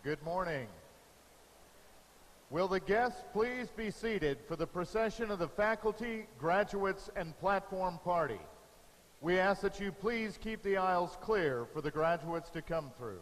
Good morning. Will the guests please be seated for the procession of the faculty, graduates, and platform party? We ask that you please keep the aisles clear for the graduates to come through.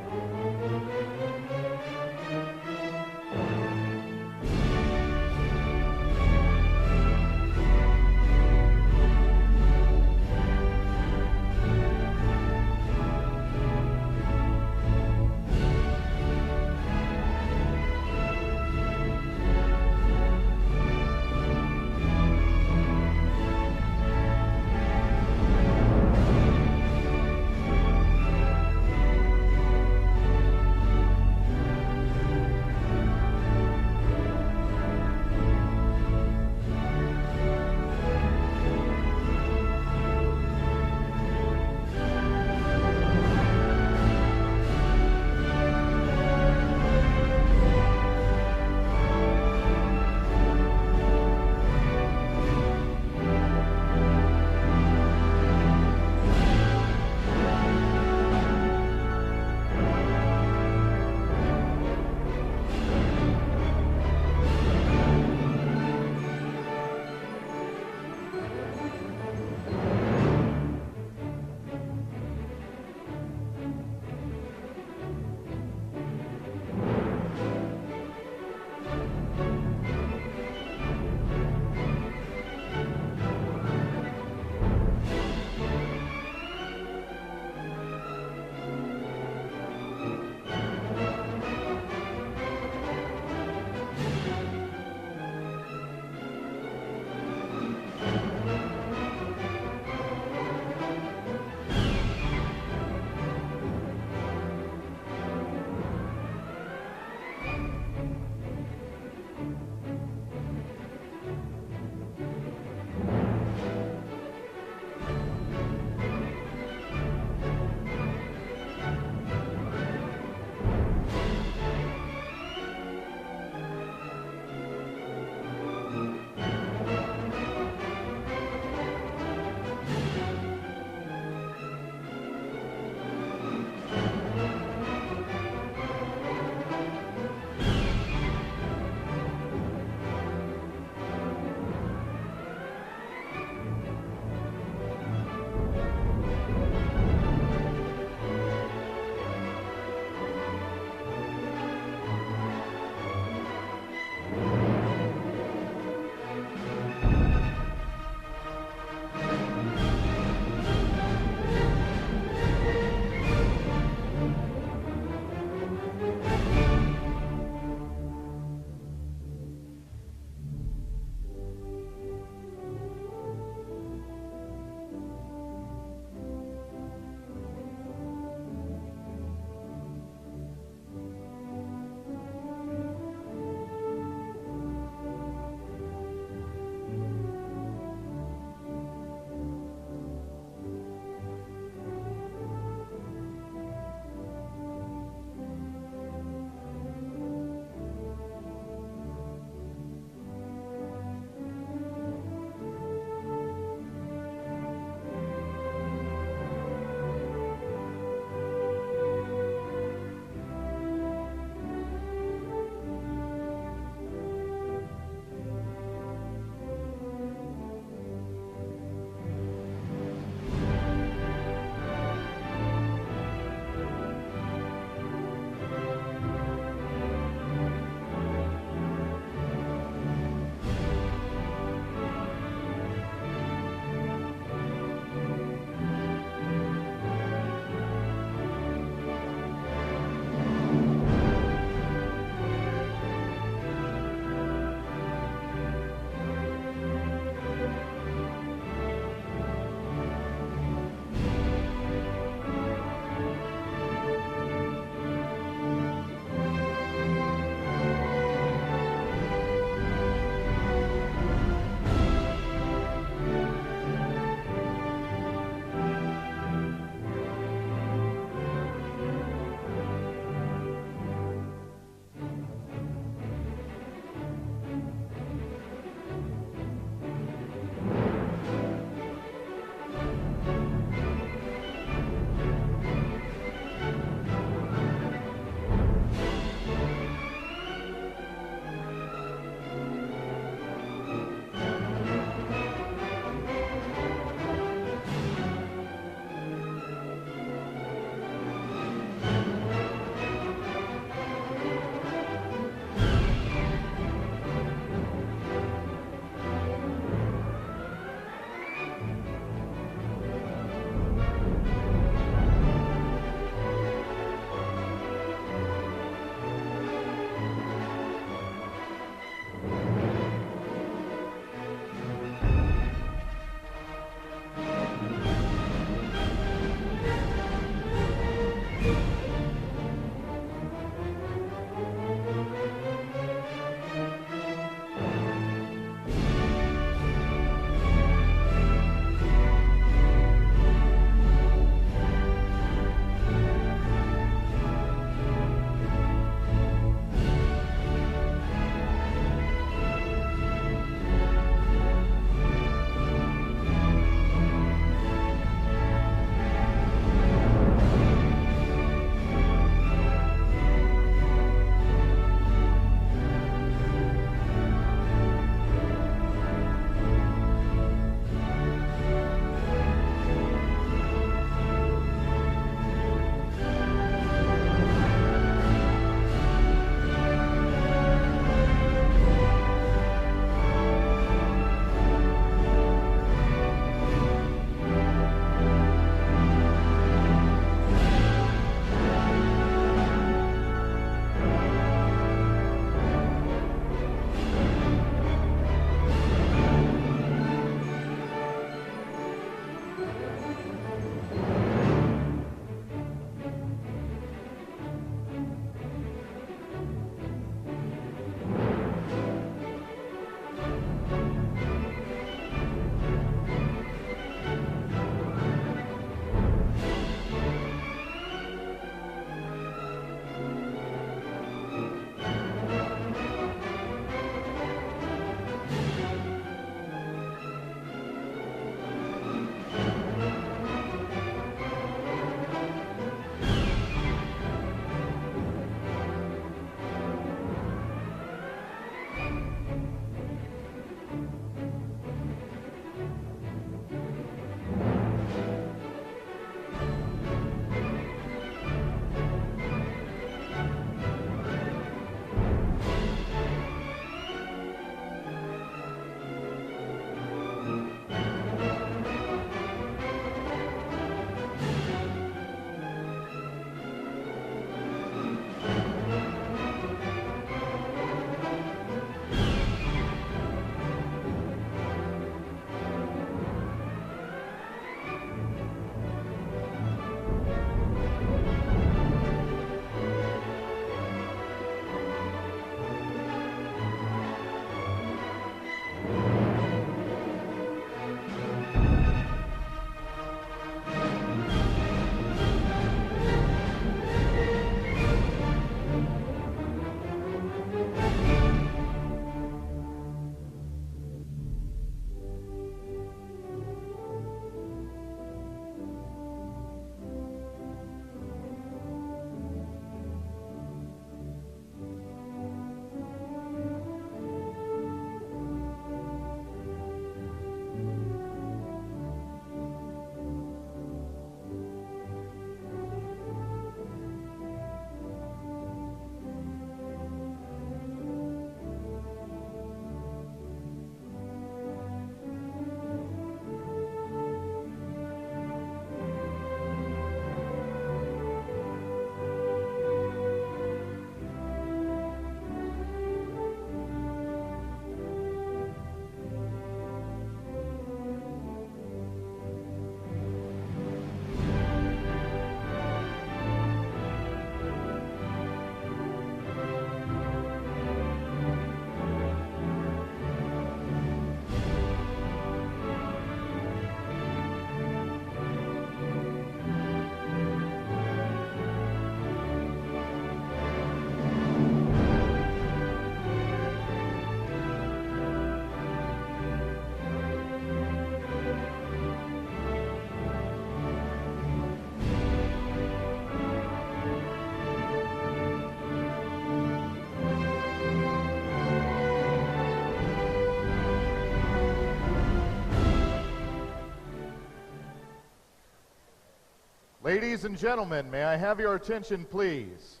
Ladies and gentlemen, may I have your attention, please?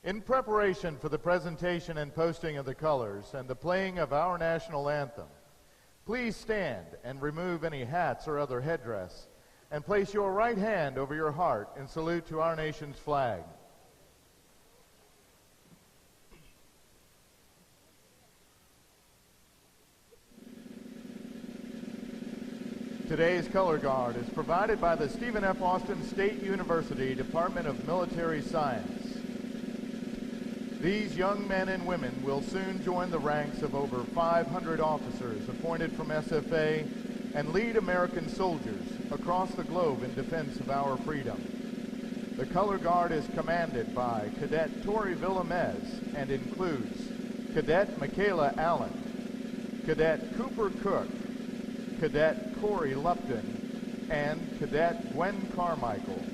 In preparation for the presentation and posting of the colors and the playing of our national anthem, please stand and remove any hats or other headdress and place your right hand over your heart in salute to our nation's flag. Today's color guard is provided by the Stephen F. Austin State University Department of Military Science. These young men and women will soon join the ranks of over 500 officers appointed from SFA and lead American soldiers across the globe in defense of our freedom. The color guard is commanded by Cadet Tori Villamez and includes Cadet Michaela Allen, Cadet Cooper Cook, Cadet Corey Lupton, and Cadet Gwen Carmichael.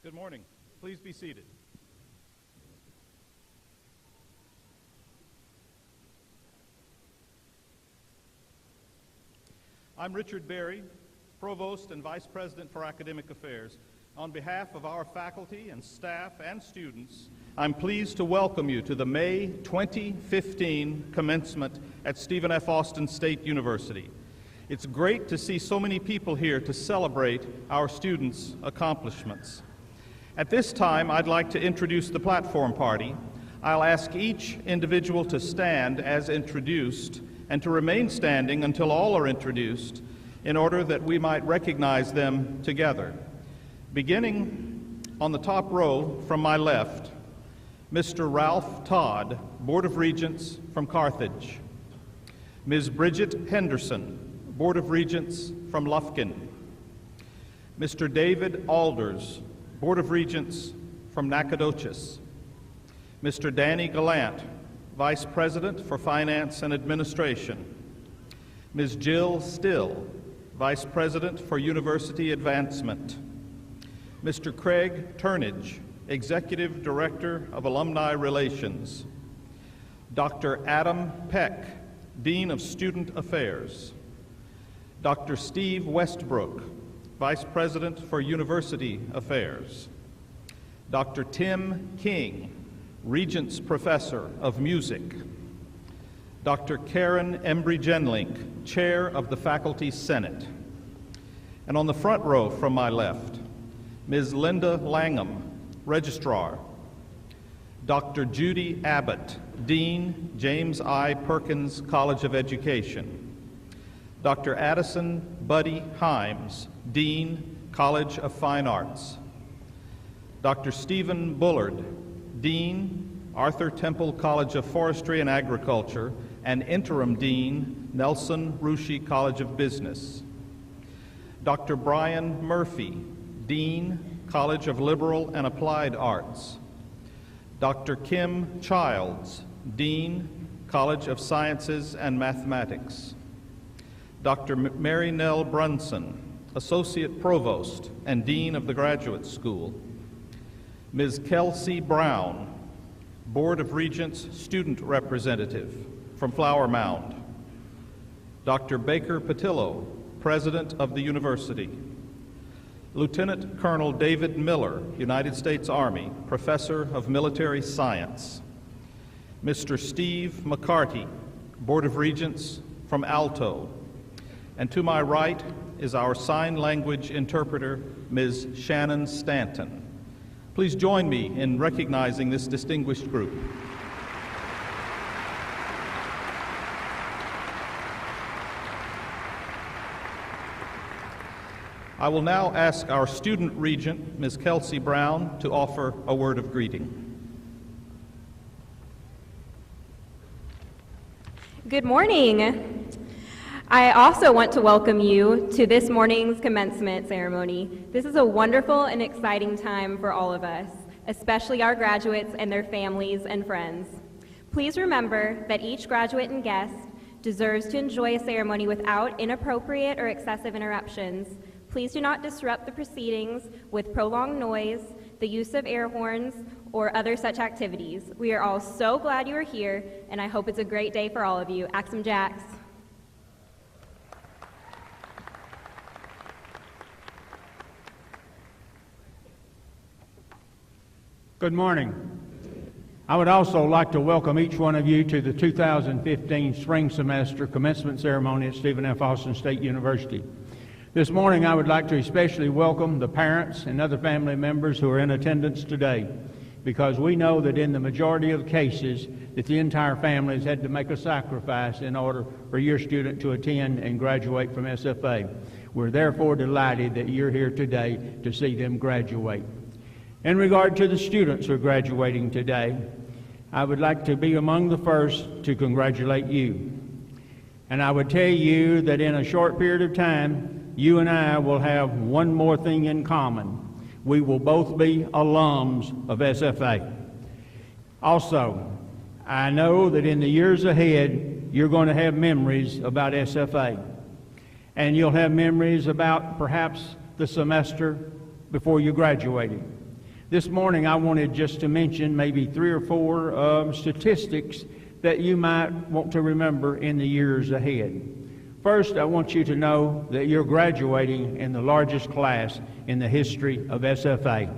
Good morning. Please be seated. I'm Richard Berry, Provost and Vice President for Academic Affairs. On behalf of our faculty and staff and students, I'm pleased to welcome you to the May 2015 commencement at Stephen F. Austin State University. It's great to see so many people here to celebrate our students' accomplishments. At this time, I'd like to introduce the platform party. I'll ask each individual to stand as introduced and to remain standing until all are introduced in order that we might recognize them together. Beginning on the top row from my left, Mr. Ralph Todd, Board of Regents from Carthage. Ms. Bridget Henderson, Board of Regents from Lufkin. Mr. David Alders, Board of Regents from Nacogdoches. Mr. Danny Gallant, Vice President for Finance and Administration. Ms. Jill Still, Vice President for University Advancement. Mr. Craig Turnage, Executive Director of Alumni Relations. Dr. Adam Peck, Dean of Student Affairs. Dr. Steve Westbrook, Vice President for University Affairs. Dr. Tim King, Regents Professor of Music. Dr. Karen Embry-Genlink, Chair of the Faculty Senate. And on the front row from my left, Ms. Linda Langham, Registrar. Dr. Judy Abbott, Dean, James I. Perkins College of Education. Dr. Addison Buddy Himes, Dean, College of Fine Arts. Dr. Stephen Bullard, Dean, Arthur Temple College of Forestry and Agriculture, and Interim Dean, Nelson Rushi College of Business. Dr. Brian Murphy, Dean, College of Liberal and Applied Arts. Dr. Kim Childs, Dean, College of Sciences and Mathematics. Dr. Mary Nell Brunson, Associate Provost and Dean of the Graduate School. Ms. Kelsey Brown, Board of Regents Student Representative from Flower Mound. Dr. Baker Patillo, President of the University. Lieutenant Colonel David Miller, United States Army, Professor of Military Science. Mr. Steve McCarty, Board of Regents from Alto. And to my right is our sign language interpreter, Ms. Shannon Stanton. Please join me in recognizing this distinguished group. I will now ask our student regent, Ms. Kelsey Brown, to offer a word of greeting. Good morning. I also want to welcome you to this morning's commencement ceremony. This is a wonderful and exciting time for all of us, especially our graduates and their families and friends. Please remember that each graduate and guest deserves to enjoy a ceremony without inappropriate or excessive interruptions. Please do not disrupt the proceedings with prolonged noise, the use of air horns, or other such activities. We are all so glad you are here, and I hope it's a great day for all of you. Axum Jacks. Good morning. I would also like to welcome each one of you to the 2015 spring semester commencement ceremony at Stephen F. Austin State University. This morning I would like to especially welcome the parents and other family members who are in attendance today, because we know that in the majority of cases that the entire family has had to make a sacrifice in order for your student to attend and graduate from SFA. We're therefore delighted that you're here today to see them graduate. In regard to the students who are graduating today, I would like to be among the first to congratulate you. And I would tell you that in a short period of time, you and I will have one more thing in common. We will both be alums of SFA. Also, I know that in the years ahead, you're going to have memories about SFA. And you'll have memories about perhaps the semester before you graduated. This morning, I wanted just to mention maybe 3 or 4 statistics that you might want to remember in the years ahead. First, I want you to know that you're graduating in the largest class in the history of SFA.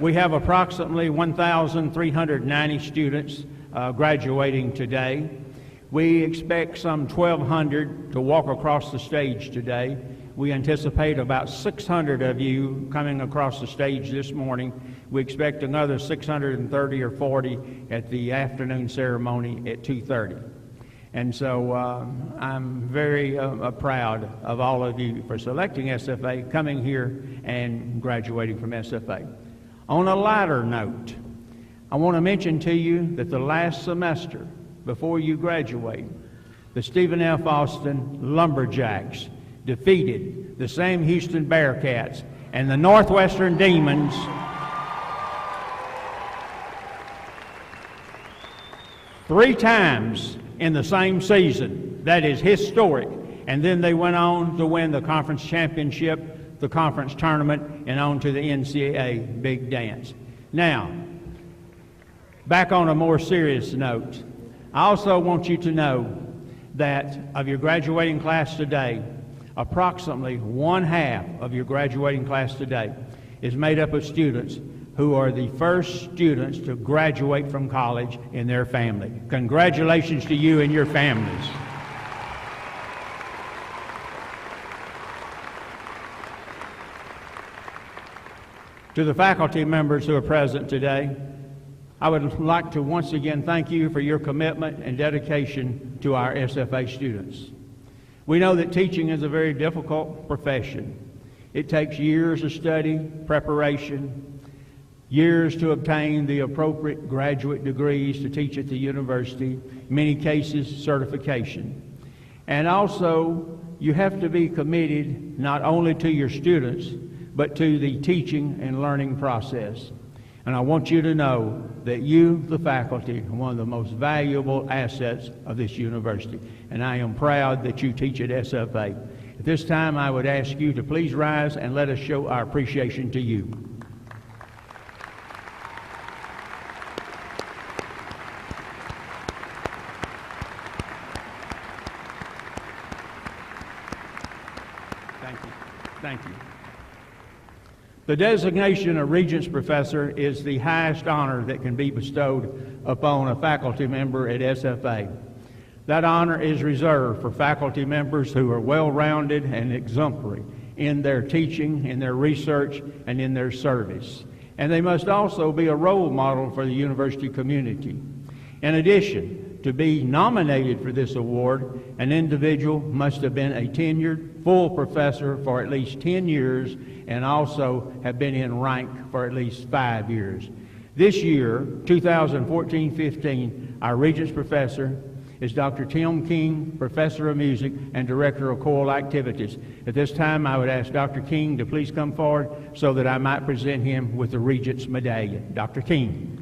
We have approximately 1,390 students graduating today. We expect some 1,200 to walk across the stage today. We anticipate about 600 of you coming across the stage this morning. We expect another 630 or 40 at the afternoon ceremony at 2:30. And so I'm very proud of all of you for selecting SFA, coming here, and graduating from SFA. On a lighter note, I want to mention to you that the last semester, before you graduate, the Stephen F. Austin Lumberjacks defeated the Sam Houston Bearcats and the Northwestern Demons 3 times in the same season. That is historic. And then they went on to win the conference championship, the conference tournament, and on to the NCAA Big Dance. Now, back on a more serious note, I also want you to know that of your graduating class today, approximately 1/2 of your graduating class today is made up of students who are the first students to graduate from college in their family. Congratulations to you and your families. To the faculty members who are present today, I would like to once again thank you for your commitment and dedication to our SFA students. We know that teaching is a very difficult profession. It takes years of study, preparation, years to obtain the appropriate graduate degrees to teach at the university, in many cases certification. And also, you have to be committed not only to your students, but to the teaching and learning process. And I want you to know that you, the faculty, are one of the most valuable assets of this university. And I am proud that you teach at SFA. At this time, I would ask you to please rise and let us show our appreciation to you. Thank you. Thank you. The designation of Regents Professor is the highest honor that can be bestowed upon a faculty member at SFA. That honor is reserved for faculty members who are well-rounded and exemplary in their teaching, in their research, and in their service. And they must also be a role model for the university community. In addition, to be nominated for this award, an individual must have been a tenured full professor for at least 10 years and also have been in rank for at least 5 years. This year, 2014-15, our Regents Professor is Dr. Tim King, Professor of Music and Director of Choral Activities. At this time, I would ask Dr. King to please come forward so that I might present him with the Regents Medallion. Dr. King.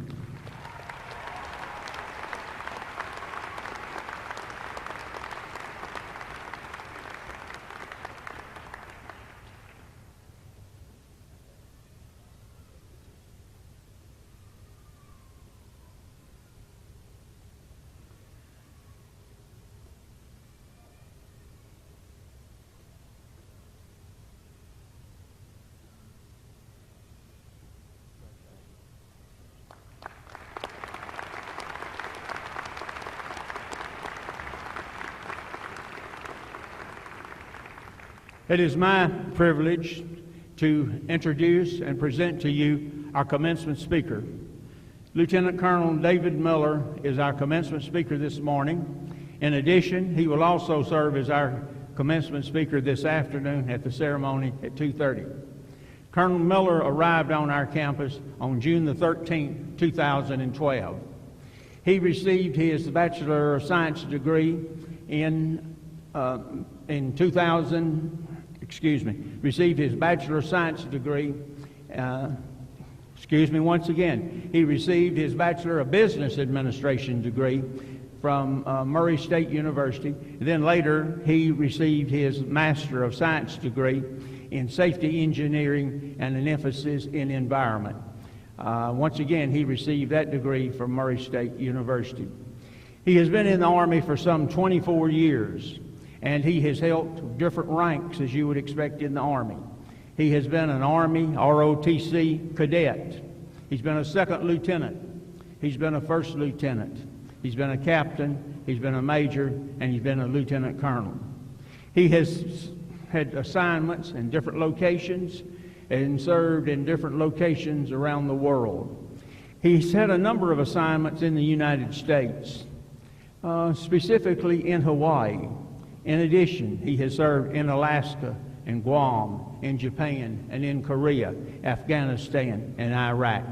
It is my privilege to introduce and present to you our commencement speaker. Lieutenant Colonel David Miller is our commencement speaker this morning. In addition, he will also serve as our commencement speaker this afternoon at the ceremony at 2:30. Colonel Miller arrived on our campus on June the 13th, 2012. He received his Bachelor of Science degree received his Bachelor of Science degree, he received his Bachelor of Business Administration degree from Murray State University. And then later, he received his Master of Science degree in Safety Engineering and an emphasis in environment. Once again, he received that degree from Murray State University. He has been in the Army for some 24 years. And he has held different ranks, as you would expect in the Army. He has been an Army ROTC cadet. He's been a second lieutenant. He's been a first lieutenant. He's been a captain, he's been a major, and he's been a lieutenant colonel. He has had assignments in different locations and served in different locations around the world. He's had a number of assignments in the United States, specifically in Hawaii. In addition, he has served in Alaska, in Guam, in Japan, and in Korea, Afghanistan, and Iraq.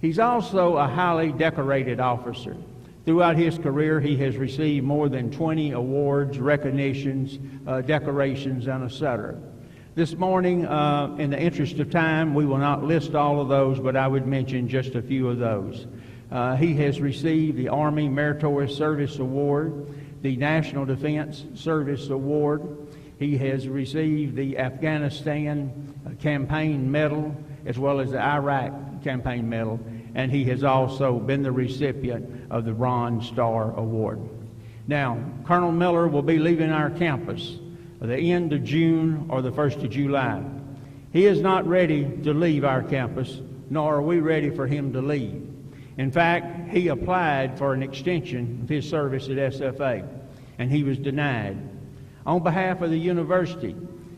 He's also a highly decorated officer. Throughout his career, he has received more than 20 awards, recognitions, decorations, and etc. This morning, in the interest of time, we will not list all of those, but I would mention just a few of those. He has received the Army Meritorious Service Award, the National Defense Service Award. He has received the Afghanistan Campaign Medal, as well as the Iraq Campaign Medal, and he has also been the recipient of the Bronze Star Award. Now, Colonel Miller will be leaving our campus at the end of June or the 1st of July. He is not ready to leave our campus, nor are we ready for him to leave. In fact, he applied for an extension of his service at SFA, and he was denied. On behalf of the university,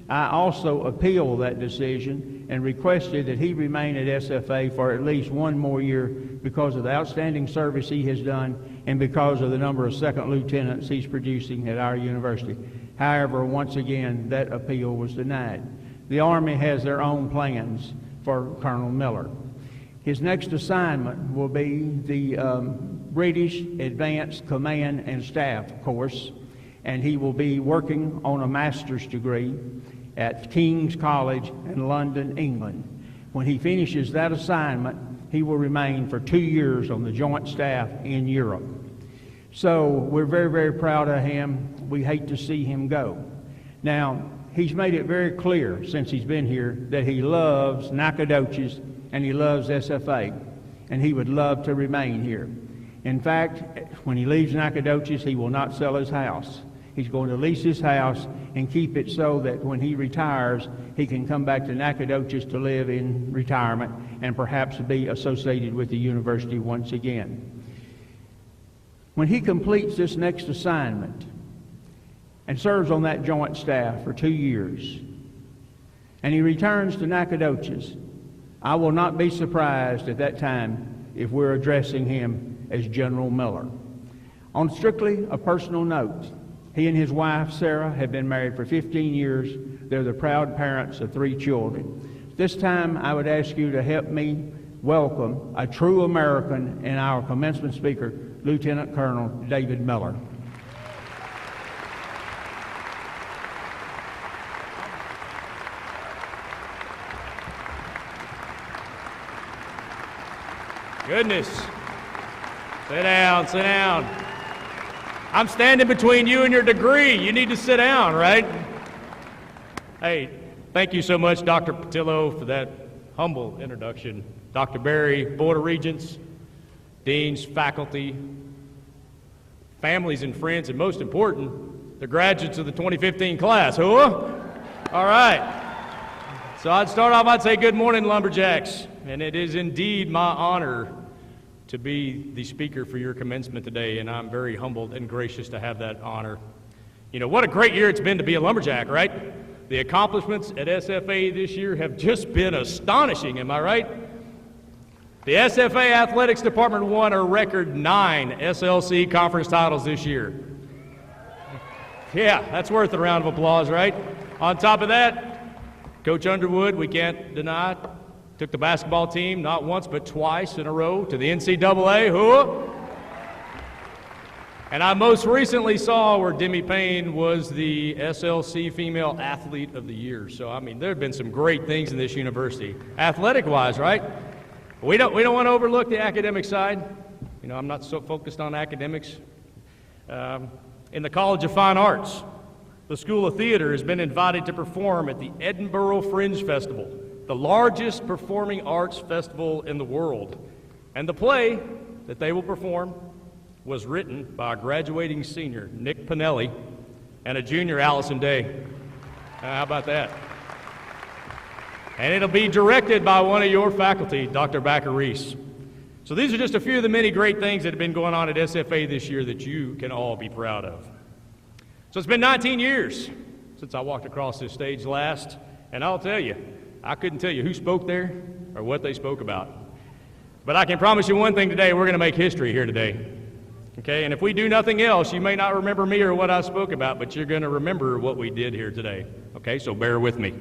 I also appealed that decision and requested that he remain at SFA for at least one more year because of the outstanding service he has done and because of the number of second lieutenants he's producing at our university. However, once again, that appeal was denied. The Army has their own plans for Colonel Miller. His next assignment will be the British Advanced Command and Staff course, and he will be working on a master's degree at King's College in London, England. When he finishes that assignment, he will remain for 2 years on the Joint Staff in Europe. So we're very, very proud of him. We hate to see him go. Now, he's made it very clear since he's been here that he loves Nacogdoches and he loves SFA, and he would love to remain here. In fact, when he leaves Nacogdoches, he will not sell his house. He's going to lease his house and keep it so that when he retires, he can come back to Nacogdoches to live in retirement and perhaps be associated with the university once again. When he completes this next assignment and serves on that joint staff for 2 years, and he returns to Nacogdoches, I will not be surprised at that time if we're addressing him as General Miller. On strictly a personal note, he and his wife, Sarah, have been married for 15 years. They're the proud parents of 3 children. This time, I would ask you to help me welcome a true American and our commencement speaker, Lieutenant Colonel David Miller. Goodness. Sit down, sit down. I'm standing between you and your degree. You need to sit down, right? Hey, thank you so much, Dr. Patillo, for that humble introduction. Dr. Berry, Board of Regents, deans, faculty, families and friends, and most important, the graduates of the 2015 class. Who? All right. So I'd start off, I'd say good morning, Lumberjacks. And it is indeed my honor to be the speaker for your commencement today, and I'm very humbled and gracious to have that honor. You know, what a great year it's been to be a lumberjack, right? The accomplishments at SFA this year have just been astonishing, am I right? The SFA Athletics Department won a record 9 SLC conference titles this year. Yeah, that's worth a round of applause, right? On top of that, Coach Underwood, we can't deny, took the basketball team not once but twice in a row to the NCAA. Who? And I most recently saw where Demi Payne was the SLC Female Athlete of the Year. So, I mean, there have been some great things in this university, athletic-wise, right? We don't want to overlook the academic side. You know, I'm not so focused on academics. In the College of Fine Arts, the School of Theater has been invited to perform at the Edinburgh Fringe Festival, the largest performing arts festival in the world. And the play that they will perform was written by a graduating senior, Nick Pinelli, and a junior, Allison Day. How about that? And it'll be directed by one of your faculty, Dr. Backer Reese. So these are just a few of the many great things that have been going on at SFA this year that you can all be proud of. So it's been 19 years since I walked across this stage last, and I'll tell you, I couldn't tell you who spoke there or what they spoke about. But I can promise you one thing today, we're going to make history here today. Okay, and if we do nothing else, you may not remember me or what I spoke about, but you're going to remember what we did here today. Okay, so bear with me.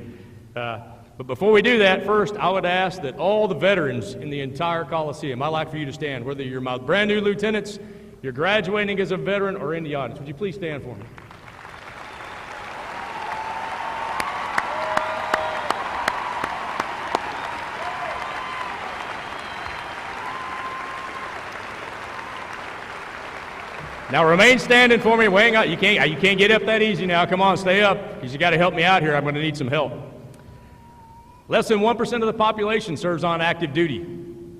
But before we do that, first, I would ask that all the veterans in the entire Coliseum, I'd like for you to stand, whether you're my brand new lieutenants, you're graduating as a veteran, or in the audience. Would you please stand for me? Now remain standing for me. Hang on. You can't get up that easy now. Come on, stay up, because you got to help me out here. I'm going to need some help. Less than 1% of the population serves on active duty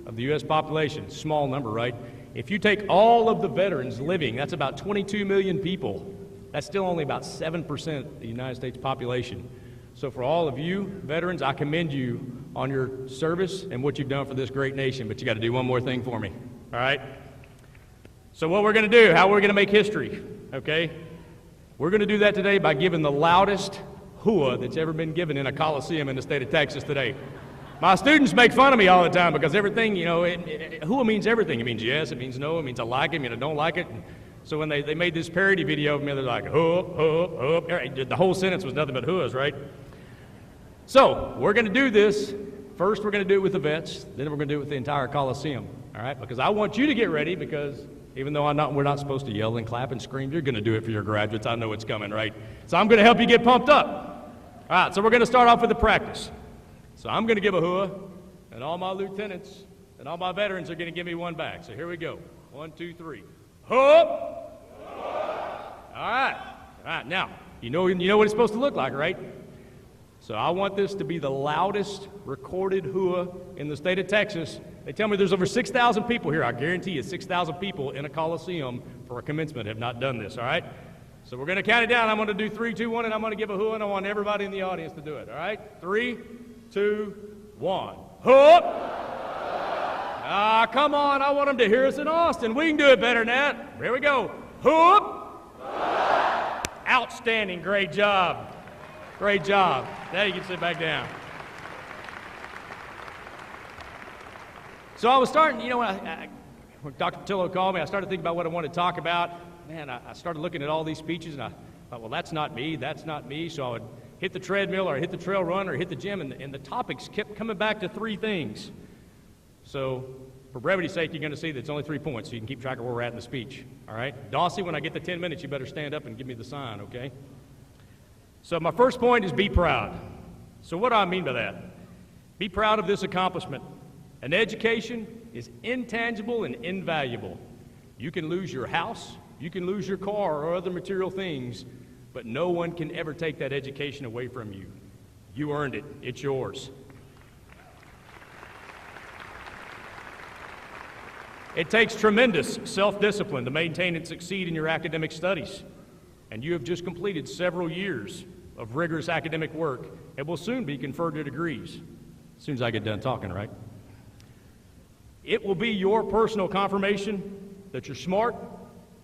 of the U.S. population. Small number, right? If you take all of the veterans living, that's about 22 million people. That's still only about 7% of the United States population. So for all of you veterans, I commend you on your service and what you've done for this great nation. But you got to do one more thing for me. All right? So what we're going to do, how we're going to make history, okay? We're going to do that today by giving the loudest hua that's ever been given in a Coliseum in the state of Texas today. My students make fun of me all the time because everything, you know, hua means everything. It means yes, it means no, it means I like it, I don't like it. So when they made this parody video of me, they're like, hua, hua, hua. The whole sentence was nothing but huas, right? So we're going to do this. First, we're going to do it with the vets. Then we're going to do it with the entire Coliseum, all right? Because I want you to get ready because even though we're not supposed to yell and clap and scream, you're going to do it for your graduates. I know it's coming, right? So I'm going to help you get pumped up. All right, so we're going to start off with the practice. So I'm going to give a hua, and all my lieutenants and all my veterans are going to give me one back. So here we go. 1, 2, 3. Hua! All right, now, you know what it's supposed to look like, right? So I want this to be the loudest recorded hua in the state of Texas. They tell me there's over 6,000 people here. I guarantee you 6,000 people in a Coliseum for a commencement have not done this, all right? So we're going to count it down. I'm going to do 3, 2, 1, and I'm going to give a hua, and I want everybody in the audience to do it, all right? 3, 2, 1. Hua! Come on. I want them to hear us in Austin. We can do it better than that. Here we go. Hua! Outstanding. Great job. Great job. Now you can sit back down. So I was starting, you know, when Dr. Patillo called me, I started thinking about what I wanted to talk about. Man, I started looking at all these speeches, and I thought, well, that's not me, that's not me. So I would hit the treadmill, or hit the trail run, or hit the gym, and the topics kept coming back to 3 things. So for brevity's sake, you're going to see that it's only 3 points, so you can keep track of where we're at in the speech. All right? Dawsey, when I get to 10 minutes, you better stand up and give me the sign, okay? So my first point is be proud. So what do I mean by that? Be proud of this accomplishment. An education is intangible and invaluable. You can lose your house, you can lose your car or other material things, but no one can ever take that education away from you. You earned it. It's yours. It takes tremendous self-discipline to maintain and succeed in your academic studies. And you have just completed several years of rigorous academic work and will soon be conferred to degrees. As soon as I get done talking, right? It will be your personal confirmation that you're smart,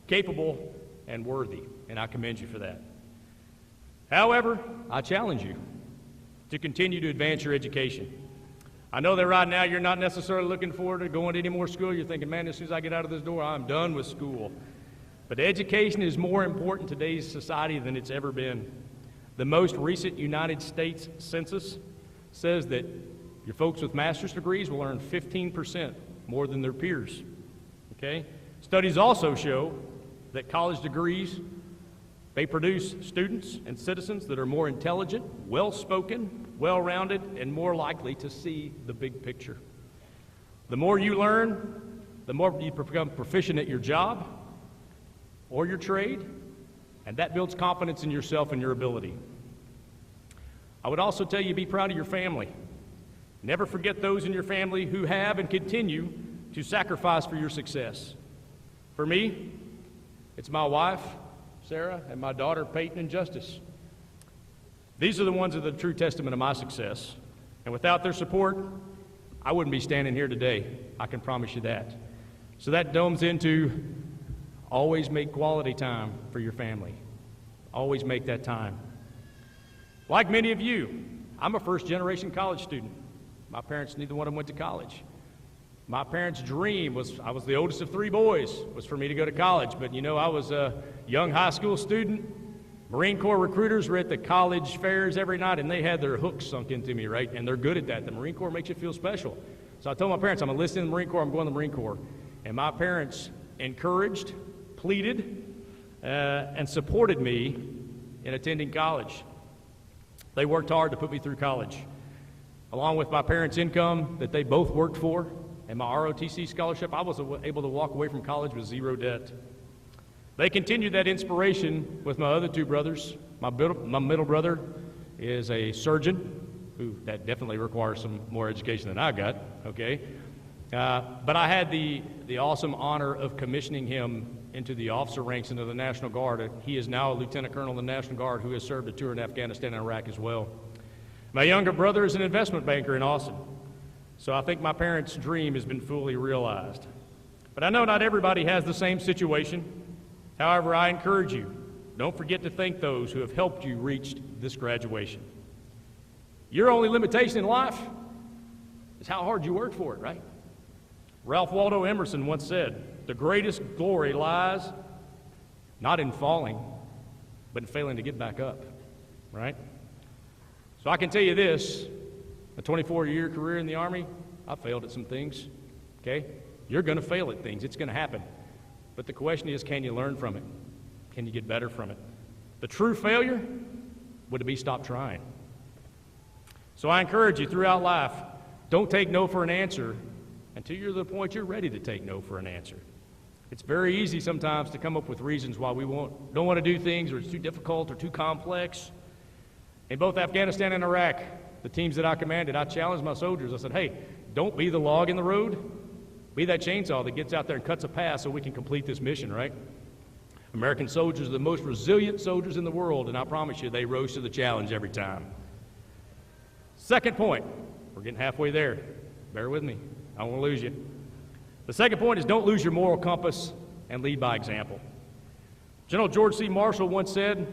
capable, and worthy, and I commend you for that. However, I challenge you to continue to advance your education. I know that right now you're not necessarily looking forward to going to any more school. You're thinking, man, as soon as I get out of this door, I'm done with school. But education is more important in today's society than it's ever been. The most recent United States Census says that your folks with master's degrees will earn 15% more than their peers, okay? Studies also show that college degrees, they produce students and citizens that are more intelligent, well-spoken, well-rounded, and more likely to see the big picture. The more you learn, the more you become proficient at your job or your trade, and that builds confidence in yourself and your ability. I would also tell you, be proud of your family. Never forget those in your family who have and continue to sacrifice for your success. For me, it's my wife, Sarah, and my daughter, Peyton and Justice. These are the ones that are the true testament of my success. And without their support, I wouldn't be standing here today. I can promise you that. So that domes into always make quality time for your family. Always make that time. Like many of you, I'm a first-generation college student. My parents, neither one of them went to college. My parents' dream was, I was the oldest of three boys, was for me to go to college. But you know, I was a young high school student. Marine Corps recruiters were at the college fairs every night, and they had their hooks sunk into me, right? And they're good at that. The Marine Corps makes you feel special. So I told my parents, I'm enlisted in the Marine Corps, I'm going to the Marine Corps. And my parents encouraged, pleaded, and supported me in attending college. They worked hard to put me through college. Along with my parents' income that they both worked for and my ROTC scholarship, I was able to walk away from college with zero debt. They continued that inspiration with my other two brothers. My middle brother is a surgeon, who that definitely requires some more education than I got, okay? But I had the awesome honor of commissioning him into the officer ranks into the National Guard. He is now a lieutenant colonel in the National Guard who has served a tour in Afghanistan and Iraq as well. My younger brother is an investment banker in Austin. So I think my parents' dream has been fully realized. But I know not everybody has the same situation. However, I encourage you, don't forget to thank those who have helped you reach this graduation. Your only limitation in life is how hard you work for it, right? Ralph Waldo Emerson once said, the greatest glory lies not in falling, but in failing to get back up, right? So I can tell you this, a 24-year career in the Army, I failed at some things, okay? You're going to fail at things. It's going to happen. But the question is, can you learn from it? Can you get better from it? The true failure would be stop trying. So I encourage you throughout life, don't take no for an answer until you're to the point you're ready to take no for an answer. It's very easy sometimes to come up with reasons why we don't want to do things, or it's too difficult or too complex. In both Afghanistan and Iraq, the teams that I commanded, I challenged my soldiers. I said, hey, don't be the log in the road. Be that chainsaw that gets out there and cuts a path so we can complete this mission, right? American soldiers are the most resilient soldiers in the world, and I promise you, they rose to the challenge every time. Second point, we're getting halfway there. Bear with me. I don't want to lose you. The second point is don't lose your moral compass and lead by example. General George C. Marshall once said,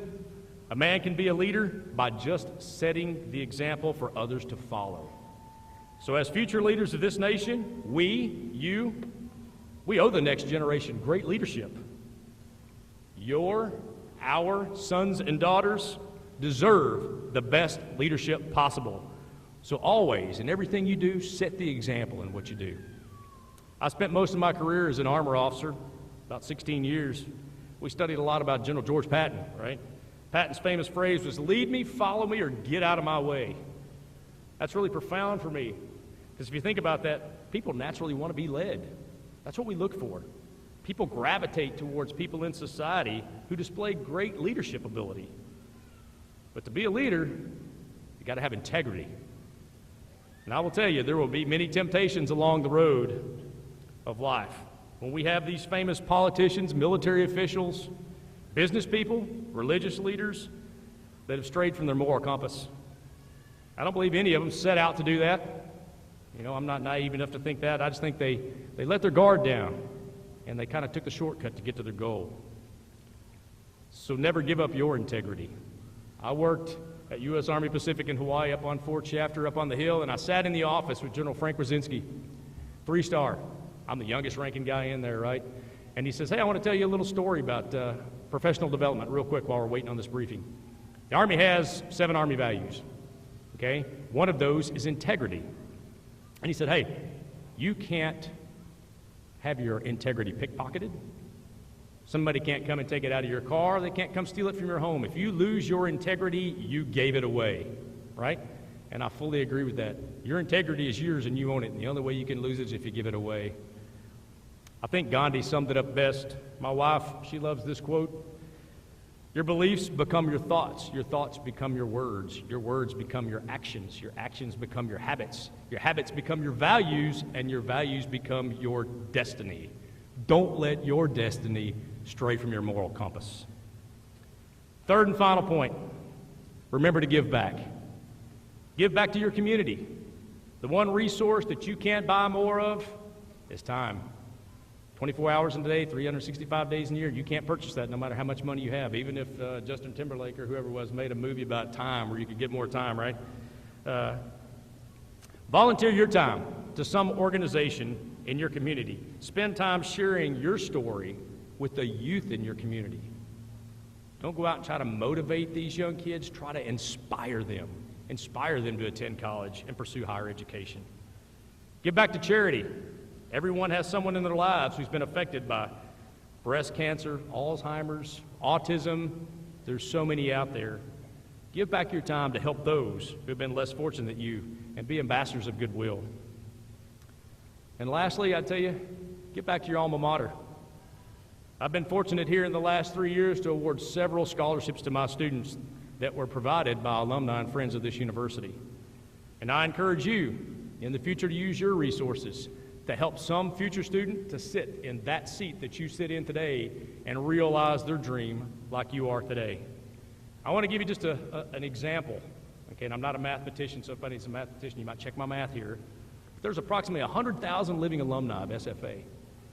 a man can be a leader by just setting the example for others to follow. So as future leaders of this nation, we owe the next generation great leadership. Our sons and daughters deserve the best leadership possible. So always, in everything you do, set the example in what you do. I spent most of my career as an armor officer, about 16 years. We studied a lot about General George Patton, right? Patton's famous phrase was, lead me, follow me, or get out of my way. That's really profound for me, because if you think about that, people naturally want to be led. That's what we look for. People gravitate towards people in society who display great leadership ability. But to be a leader, you got to have integrity. And I will tell you, there will be many temptations along the road of life. When we have these famous politicians, military officials, business people, religious leaders that have strayed from their moral compass. I don't believe any of them set out to do that. You know, I'm not naive enough to think that. I just think they let their guard down and they kind of took the shortcut to get to their goal. So never give up your integrity. I worked at U.S. Army Pacific in Hawaii up on Fort Shafter up on the hill, and I sat in the office with General Frank Brzezinski, 3-star. I'm the youngest ranking guy in there, right? And he says, hey, I want to tell you a little story about professional development real quick while we're waiting on this briefing. The Army has 7 Army values, okay? One of those is integrity. And he said, hey, you can't have your integrity pickpocketed. Somebody can't come and take it out of your car. They can't come steal it from your home. If you lose your integrity, you gave it away, right? And I fully agree with that. Your integrity is yours and you own it. And the only way you can lose it is if you give it away. I think Gandhi summed it up best. My wife, she loves this quote. Your beliefs become your thoughts become your words become your actions become your habits become your values, and your values become your destiny. Don't let your destiny stray from your moral compass. Third and final point, remember to give back. Give back to your community. The one resource that you can't buy more of is time. 24 hours in a day, 365 days in a year, you can't purchase that no matter how much money you have, even if Justin Timberlake or whoever was made a movie about time where you could get more time, right? Volunteer your time to some organization in your community. Spend time sharing your story with the youth in your community. Don't go out and try to motivate these young kids. Try to inspire them. Inspire them to attend college and pursue higher education. Give back to charity. Everyone has someone in their lives who's been affected by breast cancer, Alzheimer's, autism. There's so many out there. Give back your time to help those who have been less fortunate than you and be ambassadors of goodwill. And lastly, I tell you, give back to your alma mater. I've been fortunate here in the last 3 years to award several scholarships to my students that were provided by alumni and friends of this university. And I encourage you in the future to use your resources to help some future student to sit in that seat that you sit in today and realize their dream like you are today. I want to give you just an example. Okay, and I'm not a mathematician, so if anybody's a mathematician, you might check my math here. There's approximately 100,000 living alumni of SFA.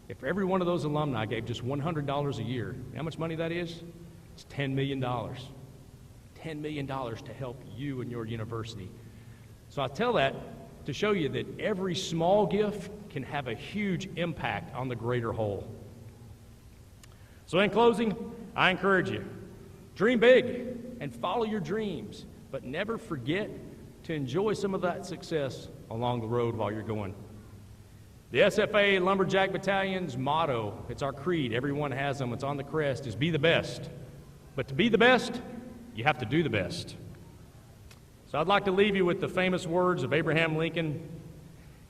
If every one of those alumni gave just $100 a year, you know how much money that is? It's $10 million. $10 million to help you and your university. So I tell that to show you that every small gift can have a huge impact on the greater whole. So in closing, I encourage you, dream big and follow your dreams, but never forget to enjoy some of that success along the road while you're going. The SFA Lumberjack Battalion's motto, it's our creed, everyone has them, it's on the crest, is be the best. But to be the best, you have to do the best. So I'd like to leave you with the famous words of Abraham Lincoln.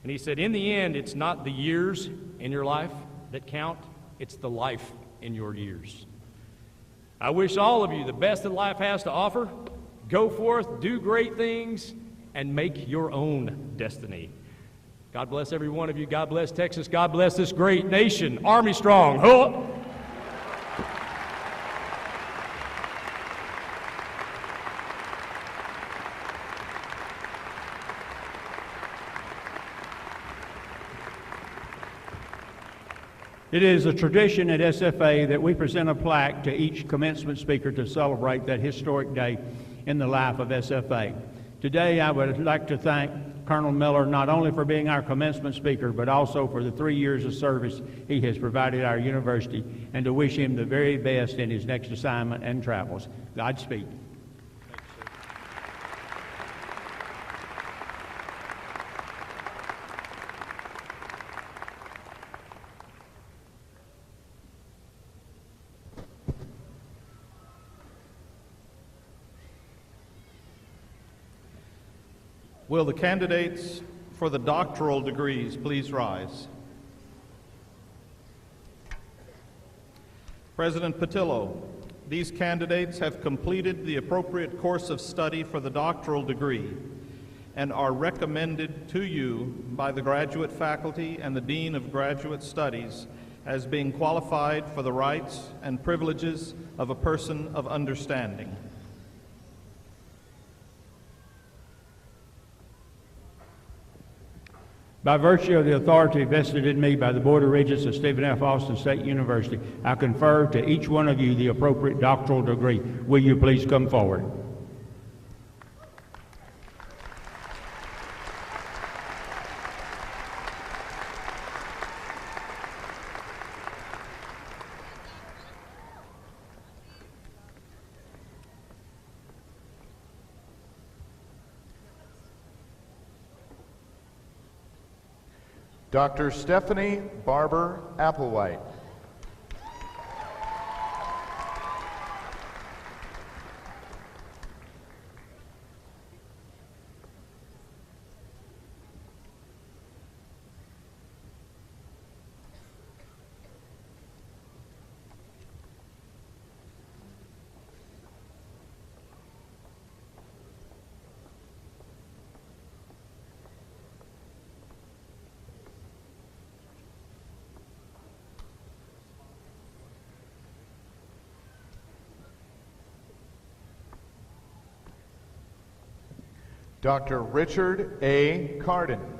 And he said, in the end, it's not the years in your life that count, it's the life in your years. I wish all of you the best that life has to offer. Go forth, do great things, and make your own destiny. God bless every one of you. God bless Texas. God bless this great nation. Army strong. Huh? It is a tradition at SFA that we present a plaque to each commencement speaker to celebrate that historic day in the life of SFA. Today, I would like to thank Colonel Miller not only for being our commencement speaker, but also for the 3 years of service he has provided our university, and to wish him the very best in his next assignment and travels. Godspeed. Will the candidates for the doctoral degrees please rise? President Patillo, these candidates have completed the appropriate course of study for the doctoral degree and are recommended to you by the graduate faculty and the Dean of Graduate Studies as being qualified for the rights and privileges of a person of understanding. By virtue of the authority vested in me by the Board of Regents of Stephen F. Austin State University, I confer to each one of you the appropriate doctoral degree. Will you please come forward? Dr. Stephanie Barber Applewhite. Dr. Richard A. Carden.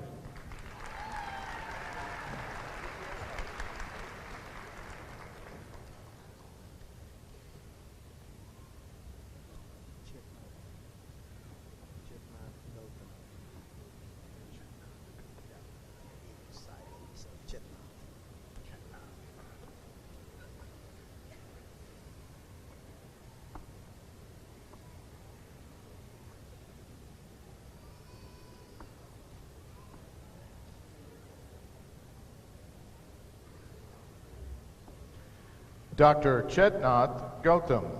Dr. Chetnath Gautam.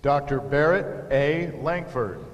Dr. Barrett A. Langford.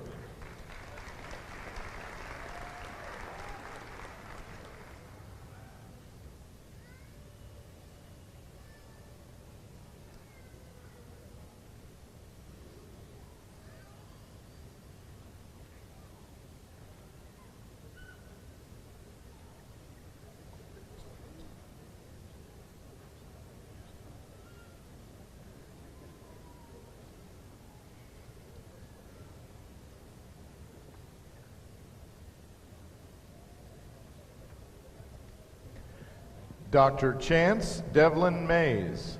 Dr. Chance Devlin Mays.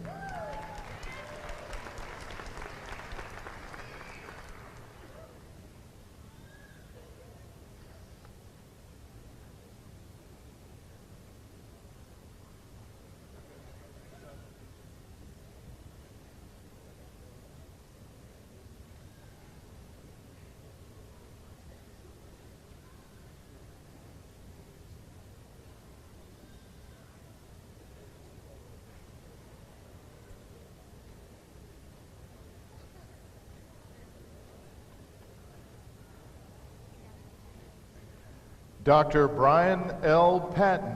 Dr. Brian L. Patton.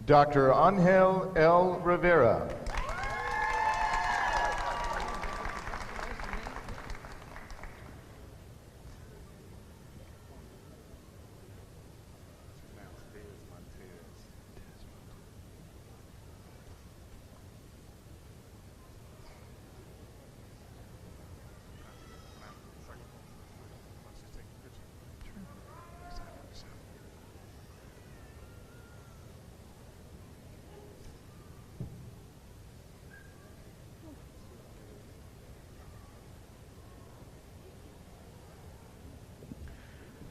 Dr. Angel L. Rivera.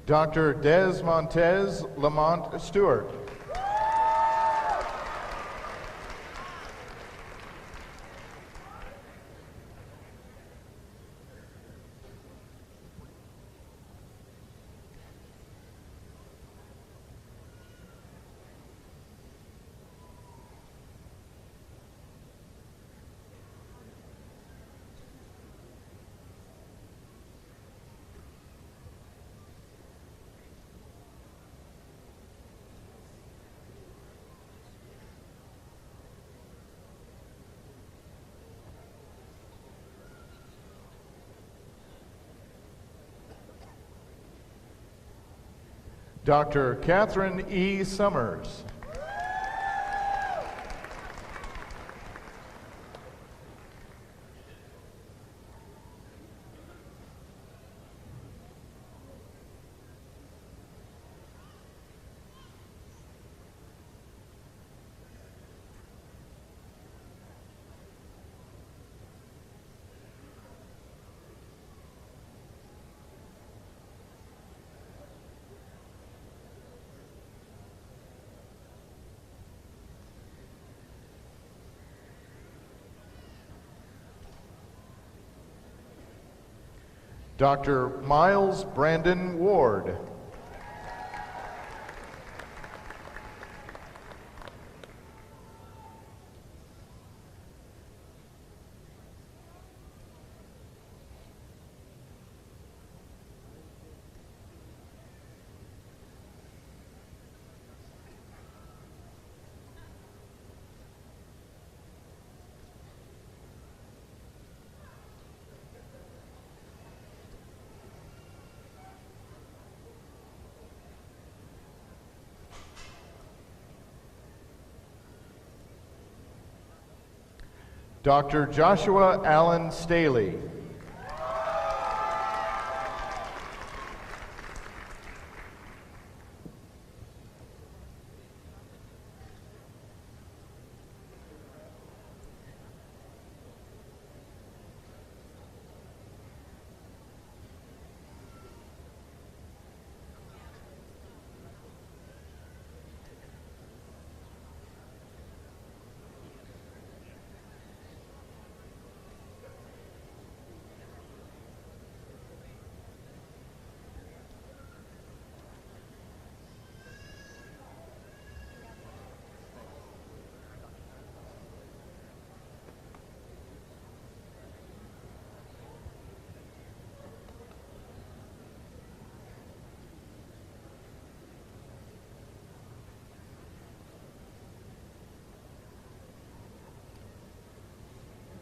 Dr. Des Montez Lamont Stewart. Dr. Catherine E. Summers. Dr. Miles Brandon Ward. Dr. Joshua Allen Staley.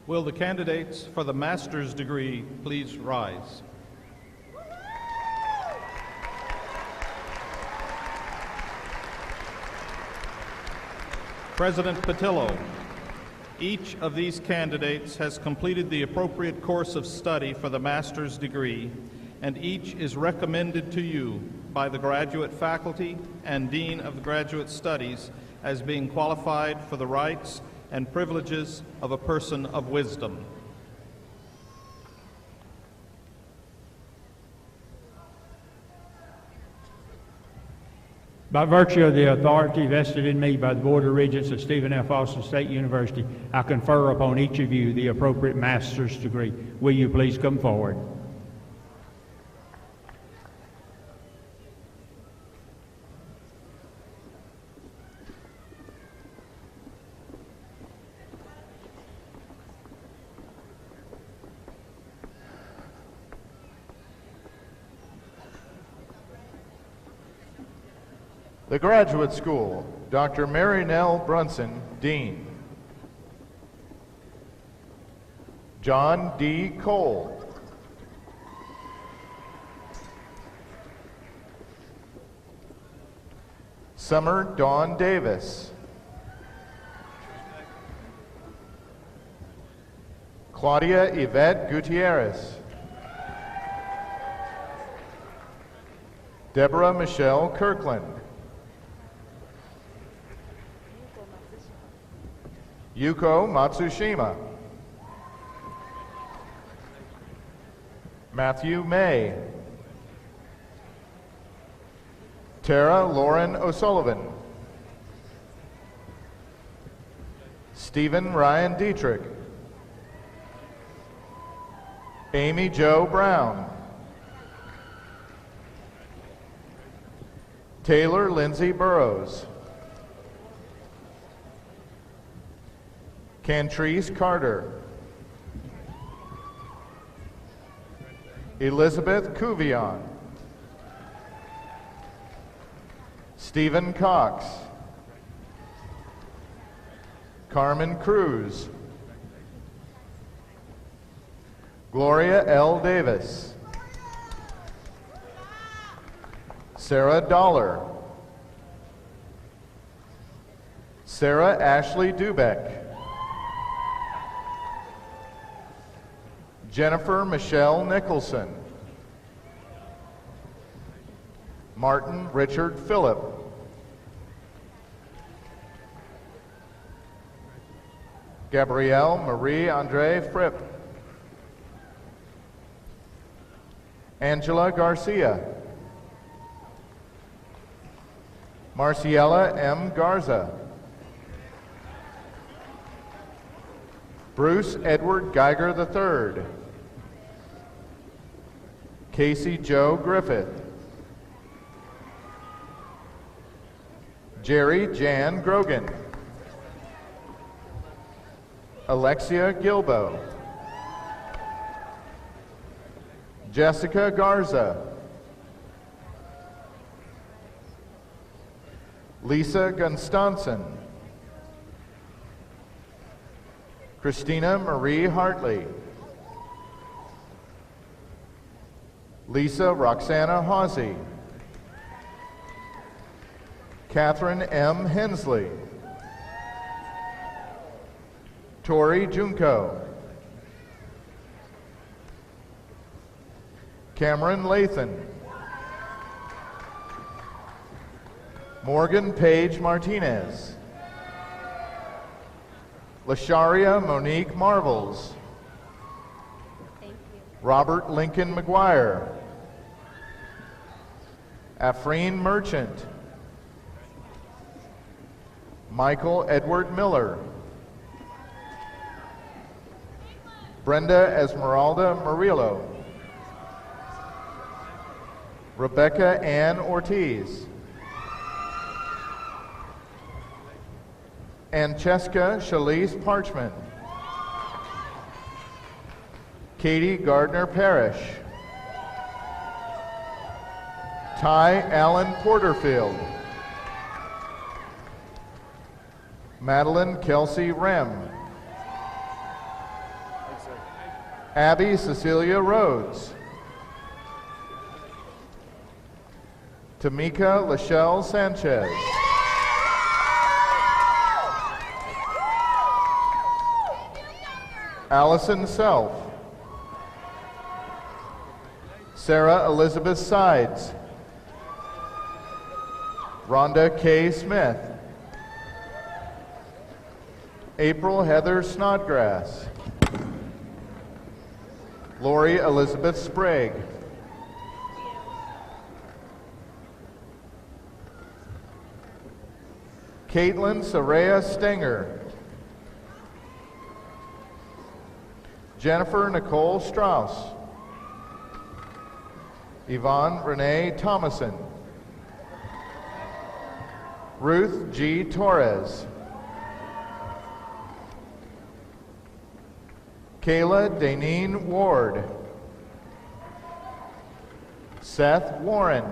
Will the candidates for the master's degree please rise? President Patillo, each of these candidates has completed the appropriate course of study for the master's degree, and each is recommended to you by the graduate faculty and Dean of Graduate Studies as being qualified for the rights and privileges of a person of wisdom. By virtue of the authority vested in me by the Board of Regents of Stephen F. Austin State University, I confer upon each of you the appropriate master's degree. Will you please come forward? The Graduate School, Dr. Mary Nell Brunson, Dean. John D. Cole. Summer Dawn Davis. Claudia Yvette Gutierrez. Deborah Michelle Kirkland. Yuko Matsushima. Matthew May. Tara Lauren O'Sullivan. Stephen Ryan Dietrich. Amy Jo Brown. Taylor Lindsay Burrows. Cantrice Carter. Elizabeth Cuvion. Stephen Cox. Carmen Cruz. Gloria L. Davis. Sarah Dollar. Sarah Ashley Dubeck. Jennifer Michelle Nicholson. Martin Richard Phillip. Gabrielle Marie Andre Fripp. Angela Garcia. Marciela M. Garza. Bruce Edward Geiger III. Casey Joe Griffith. Jerry Jan Grogan. Alexia Gilbo. Jessica Garza. Lisa Gunstanson. Christina Marie Hartley. Lisa Roxana Hawsey. Catherine M. Hensley. Tori Junko. Cameron Lathan. Morgan Page Martinez. Lasharia Monique Marvels. Robert Lincoln McGuire. Afreen Merchant. Michael Edward Miller. Brenda Esmeralda Murillo. Rebecca Ann Ortiz. Ancheska Shalise Parchman. Katie Gardner Parrish. Ty Allen Porterfield. Madeline Kelsey Rem. Abby Cecilia Rhodes. Tamika Lachelle Sanchez. Allison Self. Sarah Elizabeth Sides. Rhonda K. Smith. April Heather Snodgrass. Lori Elizabeth Sprague. Caitlin Saraya Stenger. Jennifer Nicole Strauss. Yvonne Renee Thomason. Ruth G. Torres. Kayla Daneen Ward. Seth Warren.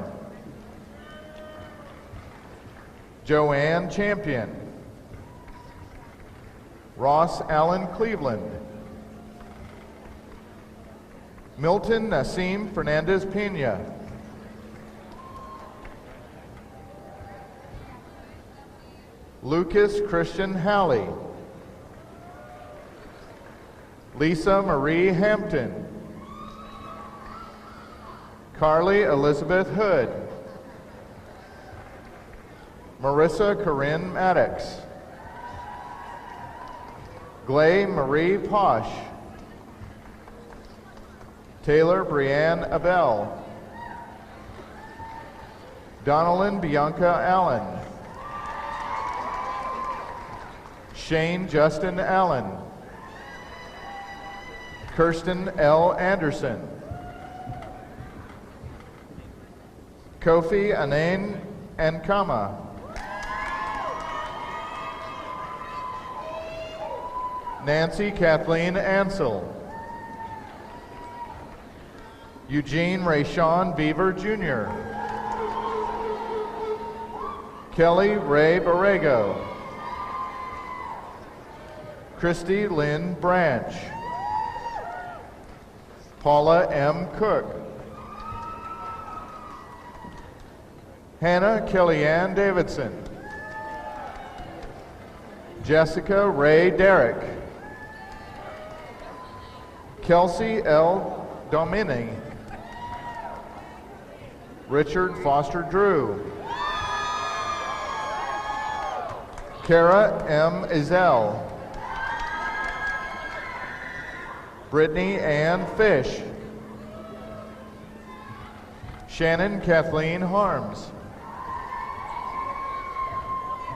Joanne Champion. Ross Allen Cleveland. Milton Nassim Fernandez Pena. Lucas Christian Halley. Lisa Marie Hampton. Carly Elizabeth Hood. Marissa Corinne Maddox. Glay Marie Posh. Taylor Brianne Abell. Donalyn Bianca Allen. Shane Justin Allen. Kirsten L. Anderson. Kofi Anain Ankama. Nancy Kathleen Ansel. Eugene Rayshawn Beaver Jr. Kelly Ray Borrego. Christy Lynn Branch. Paula M. Cook. Hannah Kellyanne Davidson. Jessica Ray Derrick. Kelsey L. Domini. Richard Foster Drew. Kara M. Izell. Brittany Ann Fish. Shannon Kathleen Harms.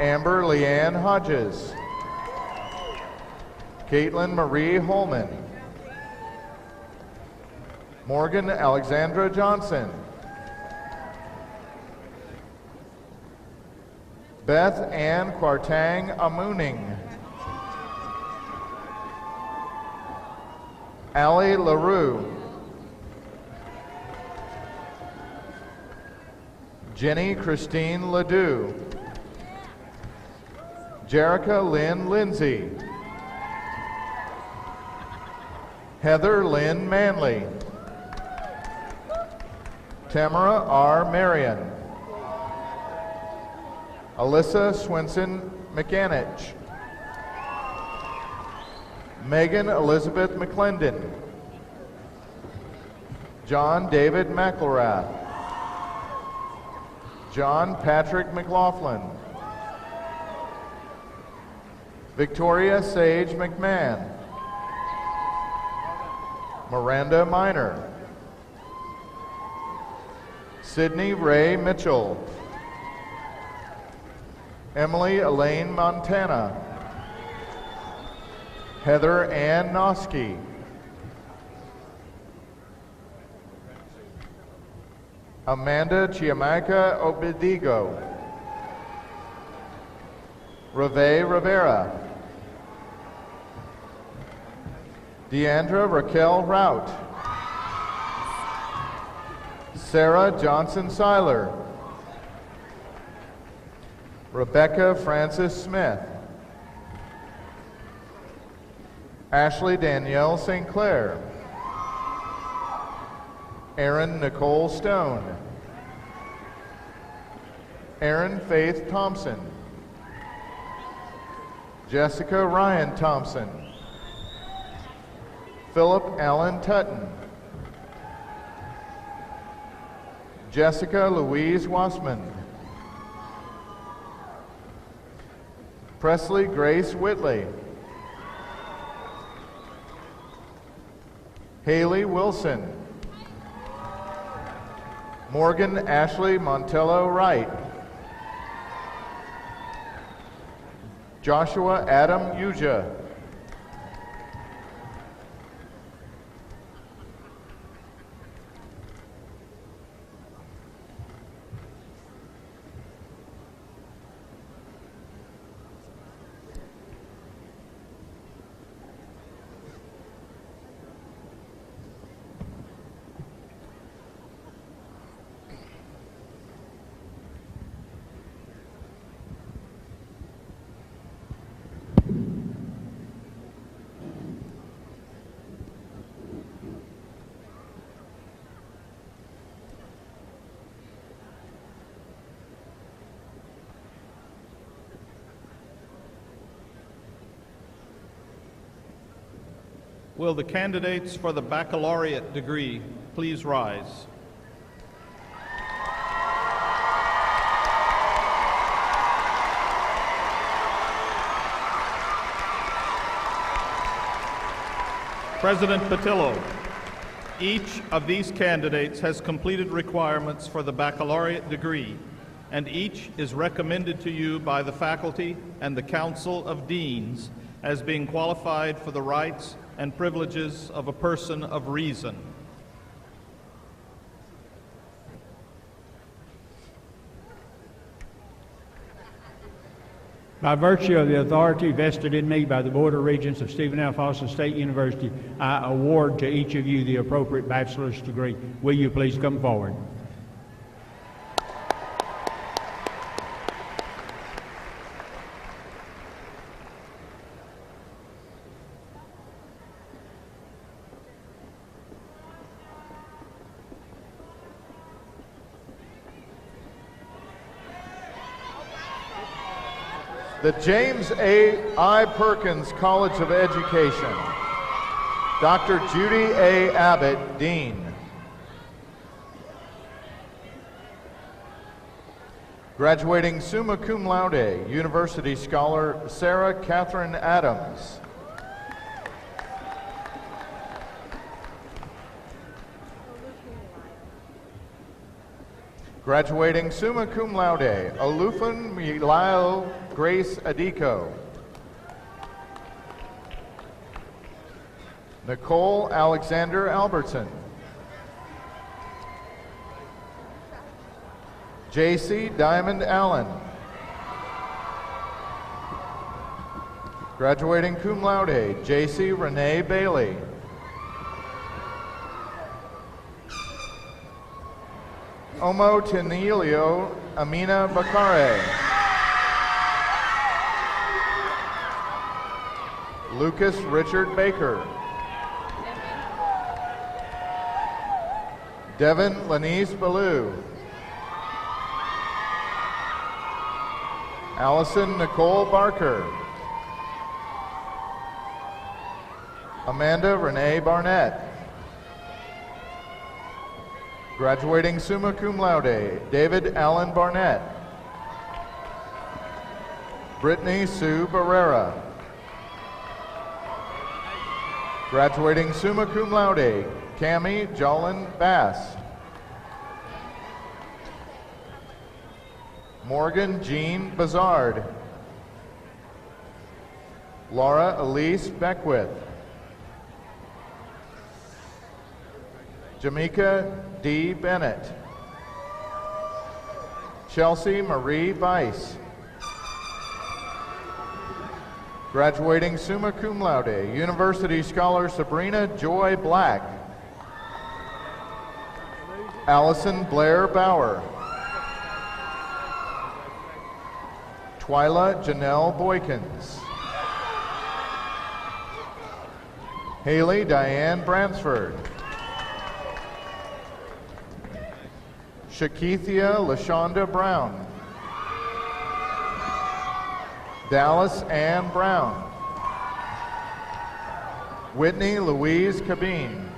Amber Leanne Hodges. Caitlin Marie Holman. Morgan Alexandra Johnson. Beth Ann Kwartang Amuning. Allie LaRue. Jenny Christine Ledoux. Jerica Lynn Lindsay. Heather Lynn Manley. Tamara R. Marion. Alyssa Swinson McAnich. Megan Elizabeth McClendon. John David McElrath. John Patrick McLaughlin. Victoria Sage McMahon. Miranda Miner. Sydney Ray Mitchell. Emily Elaine Montana. Heather Ann Noski. Amanda Chiamaka Obedigo. Reve Rivera. Deandra Raquel Rout. Sarah Johnson Seiler. Rebecca Francis Smith. Ashley Danielle St. Clair. Erin Nicole Stone. Erin Faith Thompson. Jessica Ryan Thompson. Philip Allen Tutton. Jessica Louise Wassman. Presley Grace Whitley. Haley Wilson. Morgan Ashley Montello Wright. Joshua Adam Uja. Will the candidates for the baccalaureate degree please rise? President Patillo, each of these candidates has completed requirements for the baccalaureate degree, and each is recommended to you by the faculty and the Council of Deans as being qualified for the rights and privileges of a person of reason. By virtue of the authority vested in me by the Board of Regents of Stephen F. Austin State University, I award to each of you the appropriate bachelor's degree. Will you please come forward? The James I. Perkins College of Education, Dr. Judy A. Abbott, Dean. Graduating summa cum laude, University Scholar Sarah Catherine Adams. Graduating summa cum laude, Olufun Milao Grace Adiko. Nicole Alexander Albertson. J.C. Diamond Allen. Graduating cum laude, J.C. Renee Bailey. Omo Tenilio Amina Bakare. Lucas Richard Baker. Devin Lanice Ballou. Allison Nicole Barker. Amanda Renee Barnett. Graduating summa cum laude, David Allen Barnett. Brittany Sue Barrera. Graduating summa cum laude, Cami Jolin Bass. Morgan Jean Bazard. Laura Elise Beckwith. Jamaica D. Bennett. Chelsea Marie Weiss. Graduating summa cum laude, University Scholar Sabrina Joy Black. Allison Blair Bauer. Twyla Janelle Boykins. Haley Diane Bransford. Shakithia LaShonda Brown. Dallas Ann Brown. Whitney Louise Cabine.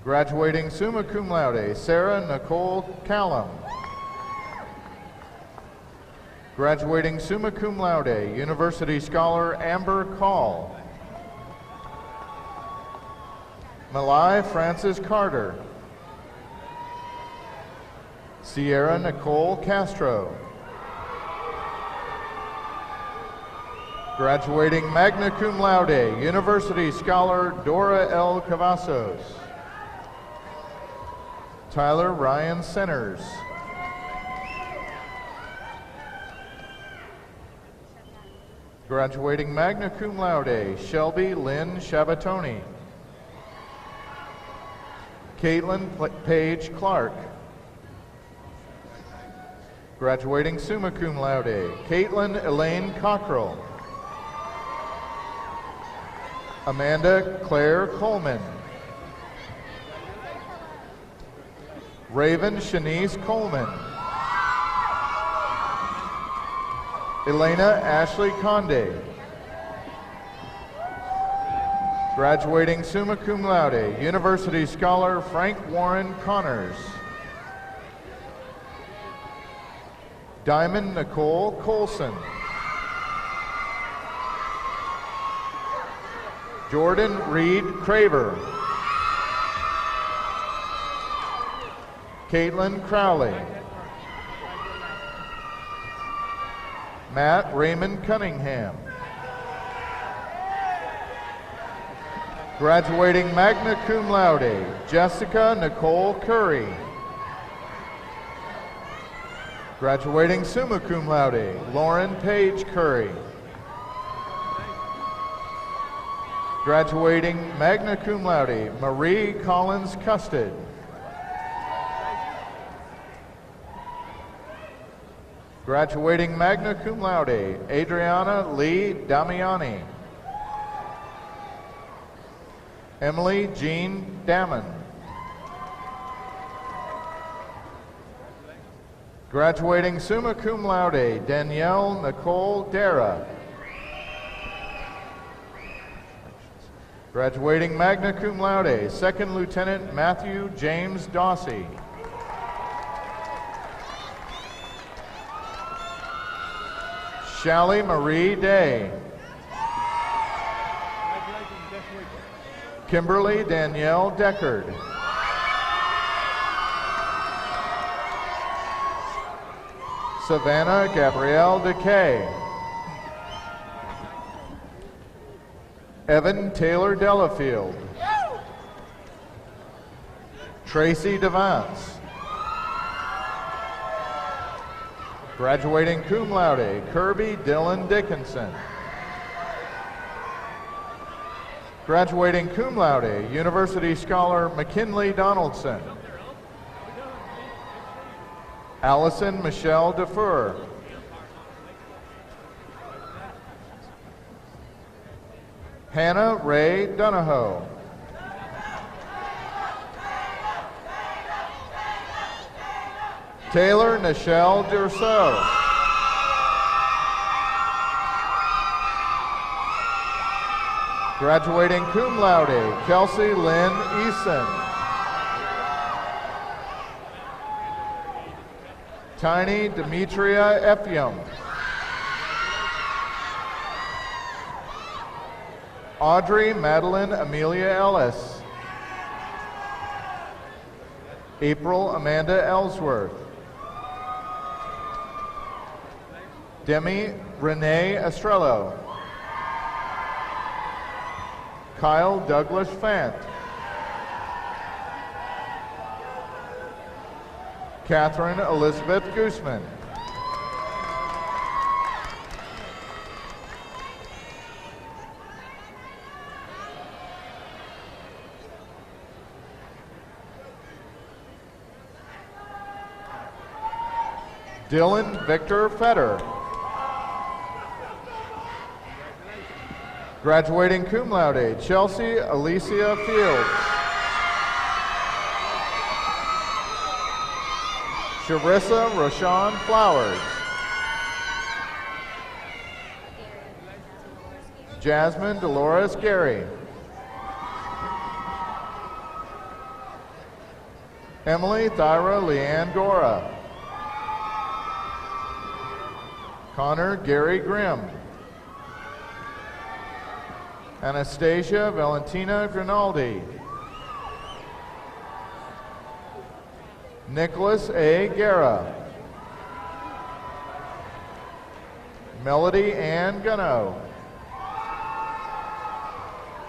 Graduating summa cum laude, Sarah Nicole Callum. Graduating summa cum laude, University Scholar Amber Call. Malai Francis Carter. Sierra Nicole Castro. Graduating magna cum laude, University Scholar Dora L. Cavazos. Tyler Ryan Centers. Graduating magna cum laude, Shelby Lynn Shabatoni. Caitlin Page Clark. Graduating summa cum laude, Caitlin Elaine Cockrell. Amanda Claire Coleman. Raven Shanice Coleman. Elena Ashley Conde. Graduating summa cum laude, University Scholar Frank Warren Connors. Diamond Nicole Colson. Jordan Reed Craver. Caitlin Crowley. Matt Raymond Cunningham. Graduating magna cum laude, Jessica Nicole Curry. Graduating summa cum laude, Lauren Page Curry. Graduating magna cum laude, Marie Collins Custard. Graduating magna cum laude, Adriana Lee Damiani. Emily Jean Damon. Graduating summa cum laude, Danielle Nicole Dara. Graduating magna cum laude, Second Lieutenant Matthew James Dawsey. Shally Marie Day. Kimberly Danielle Deckard. Savannah Gabrielle DeKay. Evan Taylor Delafield. Tracy Devance. Graduating cum laude, Kirby Dylan Dickinson. Graduating cum laude, University Scholar McKinley Donaldson. Allison Michelle Defour. Hannah Ray Donahoe. Taylor Nichelle Durso. Graduating cum laude, Kelsey Lynn Eason. Tiny Demetria Effium. Audrey Madeline Amelia Ellis. April Amanda Ellsworth. Demi Renee Estrello. Kyle Douglas Fant. Catherine Elizabeth Gooseman. Dylan Victor Fetter. Graduating cum laude, Chelsea Alicia Fields. Charissa Roshan Flowers. Jasmine Dolores Gary. Emily Thyra Leanne Gora. Connor Gary Grimm. Anastasia Valentina Grinaldi. Nicholas A. Guerra. Melody Ann Gunno.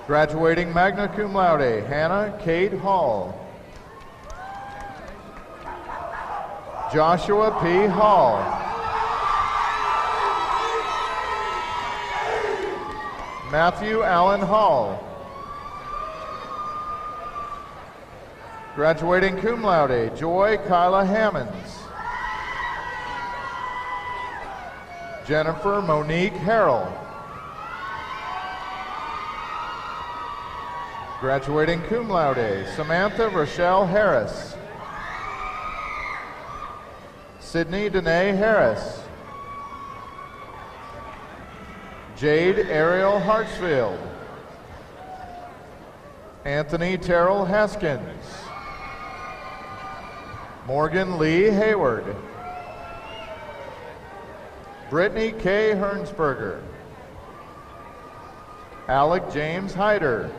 Graduating magna cum laude, Hannah Kate Hall. Joshua P. Hall. Matthew Allen Hall. Graduating cum laude, Joy Kyla Hammonds. Jennifer Monique Harrell. Graduating cum laude, Samantha Rochelle Harris. Sydney Danae Harris. Jade Ariel Hartsfield. Anthony Terrell Haskins. Morgan Lee Hayward. Brittany K. Hernsberger. Alec James Hyder.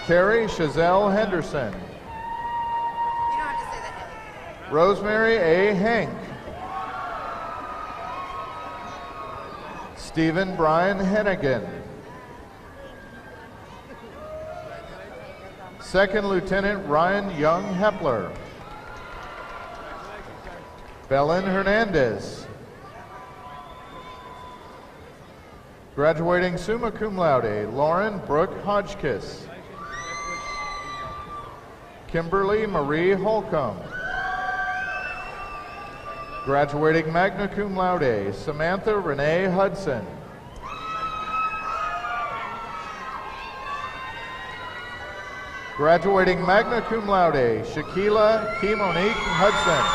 Carrie Chazelle Henderson. You don't have to say that. Rosemary A. Hank. Stephen Brian Hennigan. Second Lieutenant Ryan Young Hepler. Belen Hernandez. Graduating summa cum laude, Lauren Brooke Hodgkiss. Kimberly Marie Holcomb. Graduating magna cum laude, Samantha Renee Hudson. Graduating magna cum laude, Shaquila Kimonique Hudson.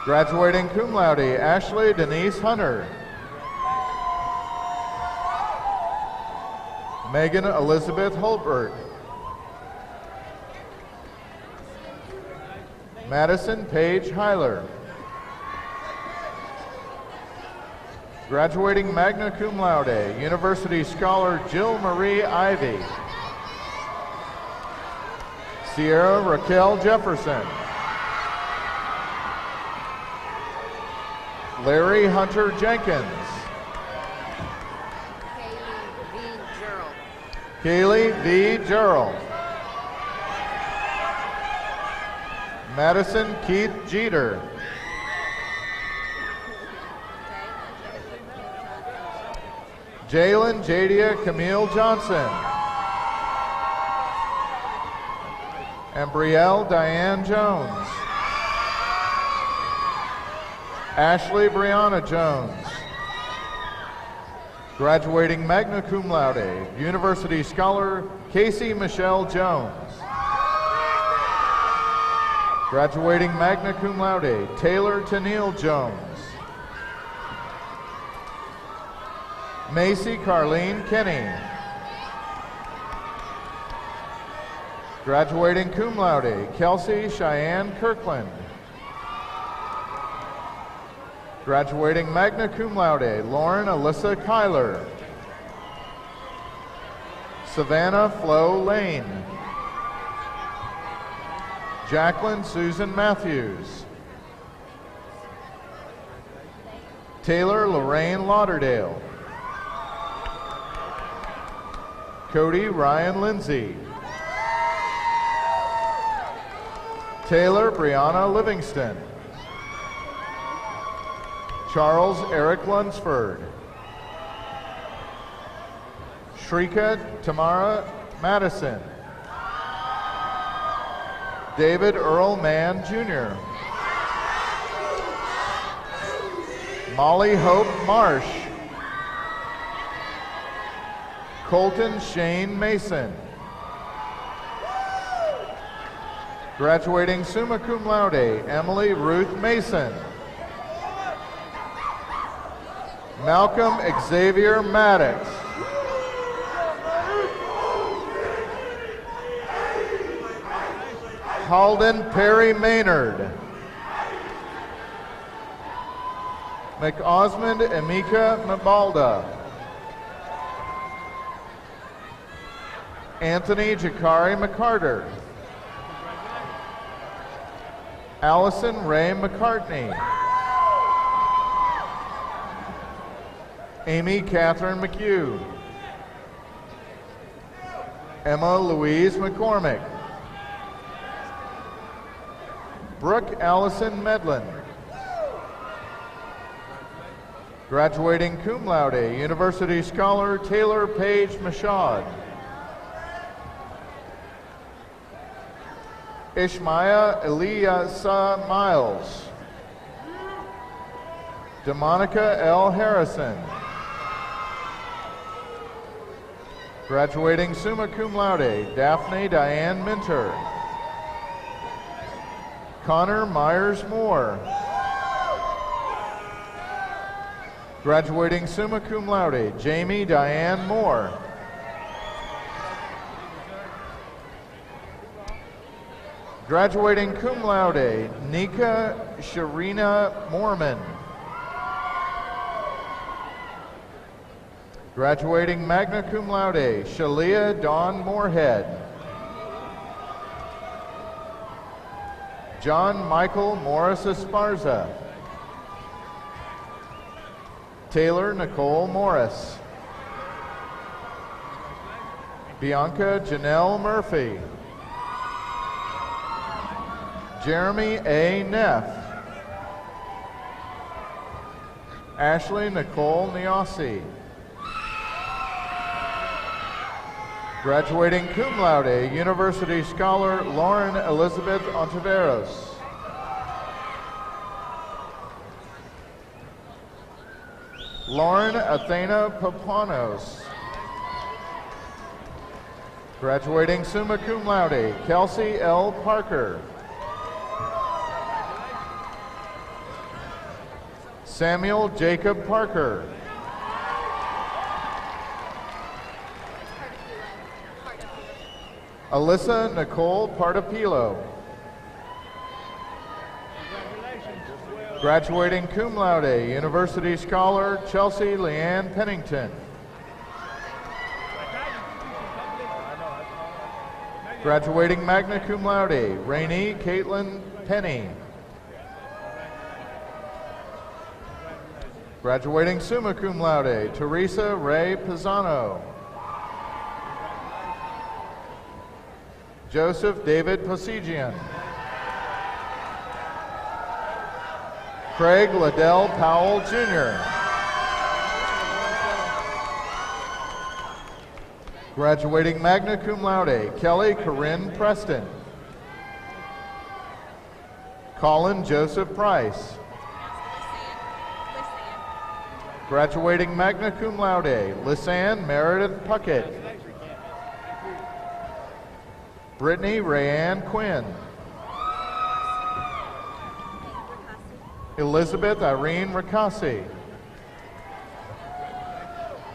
Graduating cum laude, Ashley Denise Hunter. Megan Elizabeth Holbert. Madison Paige Heiler. Graduating magna cum laude, University Scholar Jill Marie Ivy. Sierra Raquel Jefferson. Larry Hunter Jenkins. Kaylee Kaylee V. Gerald. Madison Keith Jeter. Jalen Jadia Camille Johnson. And Brielle Diane Jones. Ashley Brianna Jones. Graduating magna cum laude, University Scholar Casey Michelle Jones. Graduating magna cum laude, Taylor Tennille Jones. Macy Carlene Kenny. Graduating cum laude, Kelsey Cheyenne Kirkland. Graduating magna cum laude, Lauren Alyssa Kyler. Savannah Flo Lane. Jacqueline Susan Matthews. Taylor Lorraine Lauderdale. Cody Ryan Lindsay. Taylor Brianna Livingston. Charles Eric Lunsford. Shrika Tamara Madison. David Earl Mann Jr. Molly Hope Marsh. Colton Shane Mason. Graduating summa cum laude, Emily Ruth Mason. Malcolm Xavier Maddox. Halden Perry Maynard. McOsmond Emeka Mabalda. Anthony Jakari McCarter. Allison Ray McCartney. Amy Catherine McHugh. Emma Louise McCormick. Brooke Allison Medlin. Graduating cum laude, University Scholar Taylor Page Mashad. Ishmaya Eliasa Miles. DeMonica L. Harrison. Graduating summa cum laude, Daphne Diane Minter. Connor Myers Moore. Graduating summa cum laude, Jamie Diane Moore. Graduating cum laude, Nika Sharina Mormon. Graduating magna cum laude, Shalia Dawn Moorhead. John Michael Morris Esparza. Taylor Nicole Morris. Bianca Janelle Murphy. Jeremy A. Neff. Ashley Nicole Niasi. Graduating cum laude, University Scholar Lauren Elizabeth Ontiveros. Lauren Athena Papanos. Graduating summa cum laude, Kelsey L. Parker. Samuel Jacob Parker. Alyssa Nicole Partapilo. Graduating cum laude, University Scholar Chelsea Leanne Pennington. Graduating magna cum laude, Rainey Caitlin Penny. Graduating summa cum laude, Teresa Ray Pisano. Joseph David Posigian. Craig Liddell Powell, Jr. Graduating magna cum laude, Kelly Corinne Preston. Colin Joseph Price. Graduating magna cum laude, Lisanne Meredith Puckett. Brittany Rayanne Quinn. Elizabeth Irene Ricassi.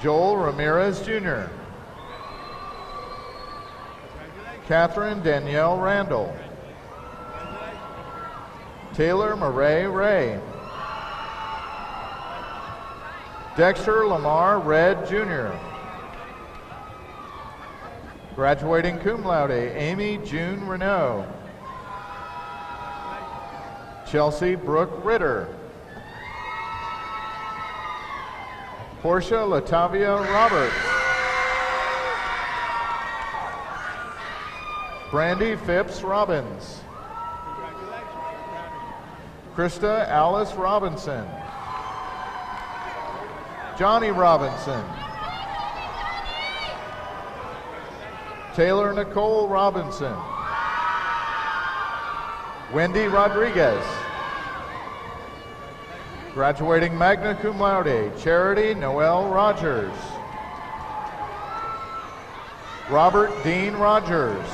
Joel Ramirez, Jr. Catherine Danielle Randall. Taylor Murray Ray. Dexter Lamar Red, Jr. Graduating cum laude, Amy June Renault. Chelsea Brooke Ritter. Portia Latavia Roberts. Brandy Phipps Robbins. Krista Alice Robinson. Johnny Robinson. Taylor Nicole Robinson. Wendy Rodriguez. Graduating magna cum laude, Charity Noel Rogers. Robert Dean Rogers.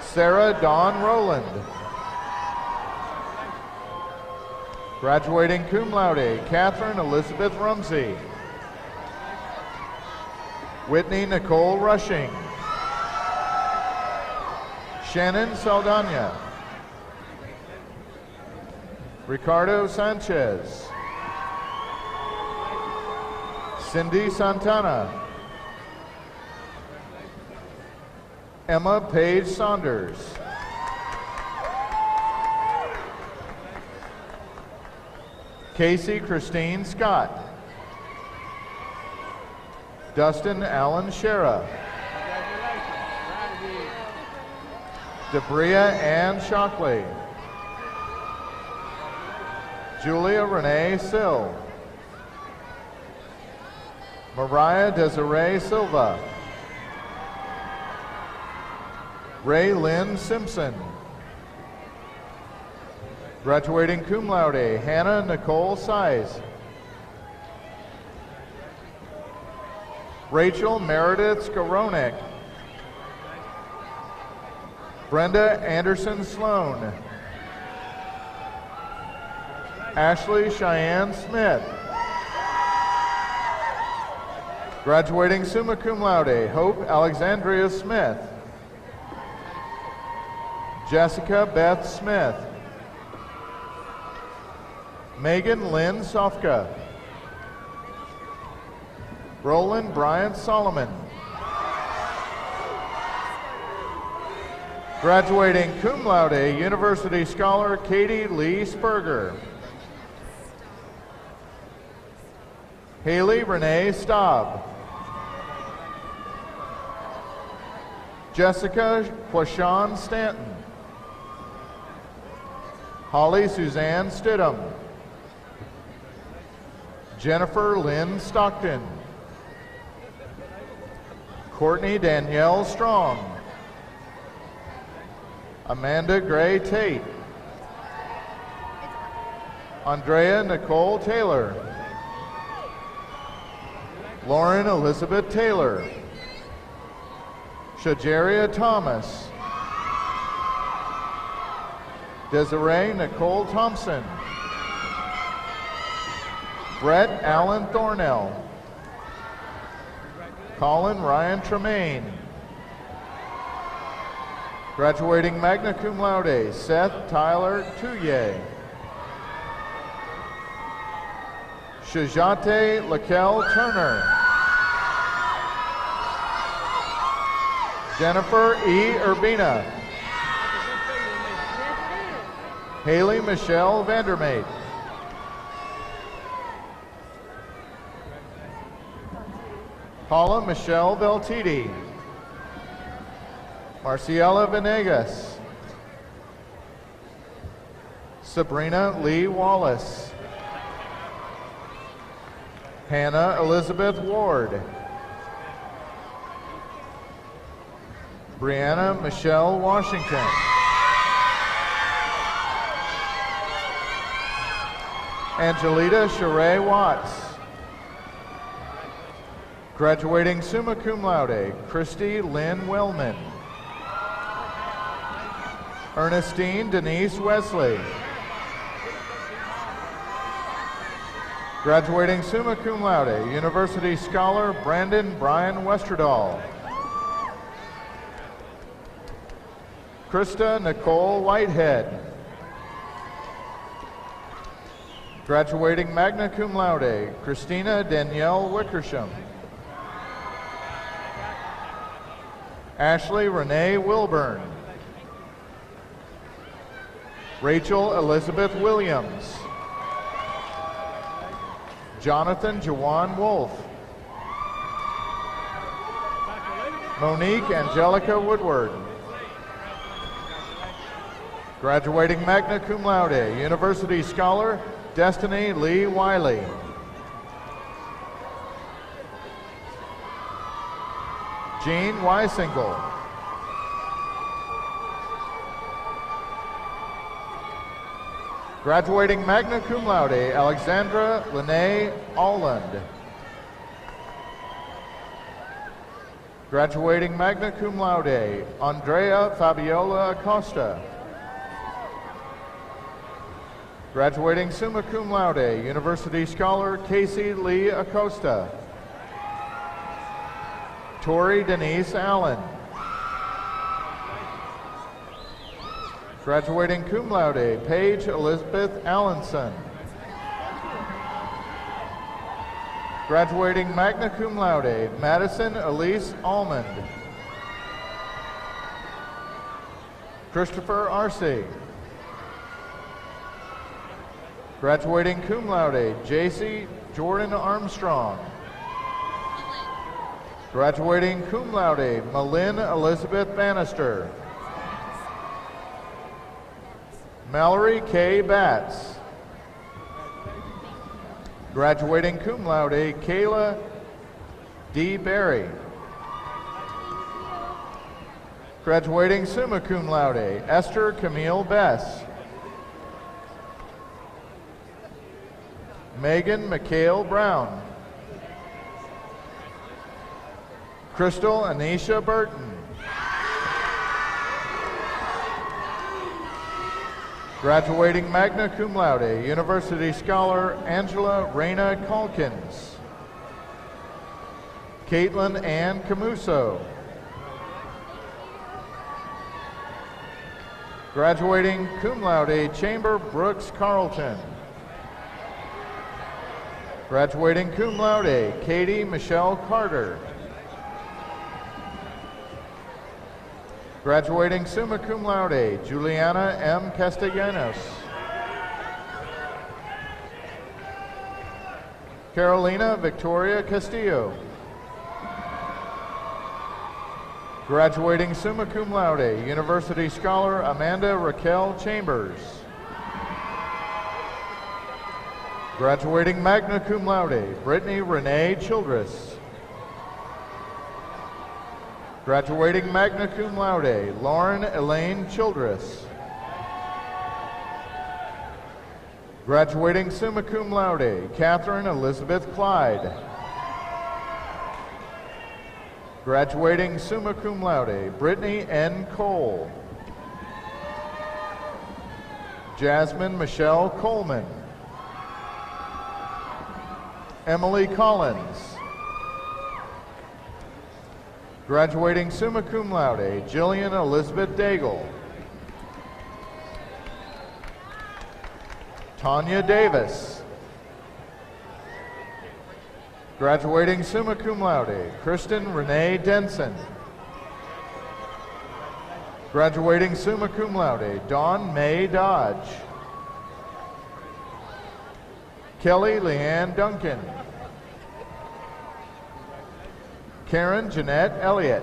Sarah Dawn Rowland. Graduating cum laude, Catherine Elizabeth Rumsey. Whitney Nicole Rushing. Shannon Saldana. Ricardo Sanchez. Cindy Santana. Emma Page Saunders. Casey Christine Scott. Dustin Allen Shera. Debria Ann Shockley. Julia Renee Sill. Mariah Desiree Silva. Ray Lynn Simpson. Graduating cum laude, Hannah Nicole Size. Rachel Meredith Skoronek. Brenda Anderson Sloan. Ashley Cheyenne Smith. Graduating summa cum laude, Hope Alexandria Smith. Jessica Beth Smith. Megan Lynn Sofka. Roland Bryant Solomon. Graduating cum laude, University Scholar Katie Lee Spurger. Haley Renee Staub. Jessica Quashawn Stanton. Holly Suzanne Stidham. Jennifer Lynn Stockton. Courtney Danielle Strong. Amanda Gray Tate. Andrea Nicole Taylor. Lauren Elizabeth Taylor. Shajaria Thomas. Desiree Nicole Thompson. Brett Allen Thornell. Colin Ryan Tremaine. Graduating magna cum laude, Seth Tyler Touye. Shajate Lakel Turner. Jennifer E. Urbina. Haley Michelle Vandermate. Paula Michelle Beltiti. Marciela Venegas. Sabrina Lee Wallace. Hannah Elizabeth Ward. Brianna Michelle Washington. Angelita Sheree Watts. Graduating summa cum laude, Christy Lynn Wellman. Ernestine Denise Wesley. Graduating summa cum laude, University Scholar Brandon Brian Westerdahl. Krista Nicole Whitehead. Graduating magna cum laude, Christina Danielle Wickersham. Ashley Renee Wilburn. Rachel Elizabeth Williams. Jonathan Jawan Wolf. Monique Angelica Woodward. Graduating magna cum laude, University Scholar Destiny Lee Wiley. Jean Weisingle. Graduating magna cum laude, Alexandra Lene Alland. Graduating magna cum laude, Andrea Fabiola Acosta. Graduating summa cum laude, University Scholar Casey Lee Acosta. Tori Denise Allen. Graduating cum laude, Paige Elizabeth Allenson. Graduating magna cum laude, Madison Elise Almond. Christopher Arce. Graduating cum laude, J.C. Jordan Armstrong. Graduating cum laude, Malin Elizabeth Bannister. Mallory K. Batts. Graduating cum laude, Kayla D. Berry. Graduating summa cum laude, Esther Camille Bess. Megan McHale Brown. Crystal Anisha Burton. Graduating magna cum laude, University Scholar Angela Reyna Calkins. Caitlin Ann Camuso. Graduating cum laude, Chamber Brooks Carlton. Graduating cum laude, Katie Michelle Carter. Graduating summa cum laude, Juliana M. Castellanos. Carolina Victoria Castillo. Graduating summa cum laude, University Scholar Amanda Raquel Chambers. Graduating magna cum laude, Brittany Renee Childress. Graduating magna cum laude, Lauren Elaine Childress. Graduating summa cum laude, Catherine Elizabeth Clyde. Graduating summa cum laude, Brittany N. Cole. Jasmine Michelle Coleman. Emily Collins. Graduating summa cum laude, Jillian Elizabeth Daigle. Tanya Davis. Graduating summa cum laude, Kristen Renee Denson. Graduating summa cum laude, Dawn Mae Dodge. Kelly Leanne Duncan. Karen Jeanette Elliott.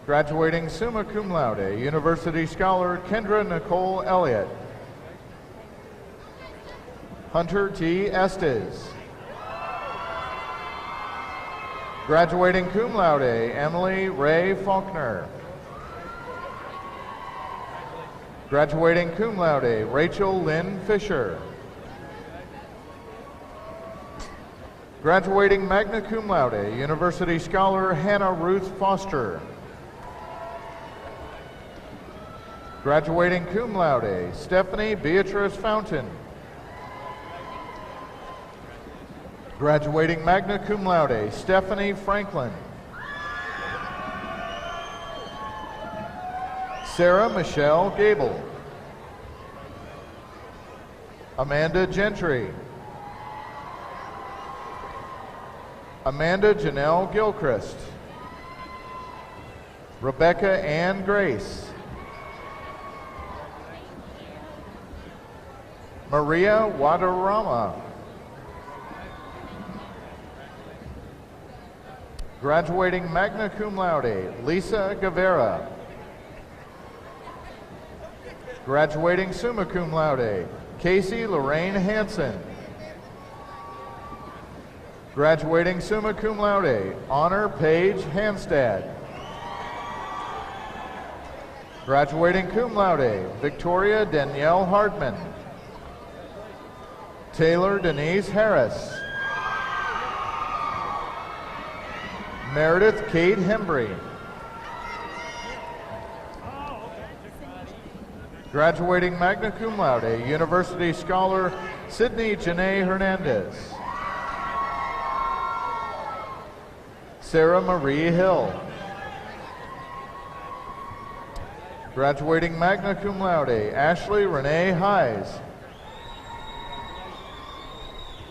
Graduating summa cum laude, University Scholar Kendra Nicole Elliott. Hunter T. Estes. Graduating cum laude, Emily Ray Faulkner. Graduating cum laude, Rachel Lynn Fisher. Graduating magna cum laude, University Scholar Hannah Ruth Foster. Graduating cum laude, Stephanie Beatrice Fountain. Graduating magna cum laude, Stephanie Franklin. Sarah Michelle Gable. Amanda Gentry. Amanda Janelle Gilchrist. Rebecca Ann Grace. Maria Wadarama. Graduating magna cum laude, Lisa Guevara. Graduating summa cum laude, Casey Lorraine Hansen. Graduating summa cum laude, Honor Paige Hanstad. Graduating cum laude, Victoria Danielle Hardman. Taylor Denise Harris. Meredith Kate Hembry. Graduating magna cum laude, University Scholar Sydney Janae Hernandez. Sarah Marie Hill. Graduating magna cum laude, Ashley Renee Hayes.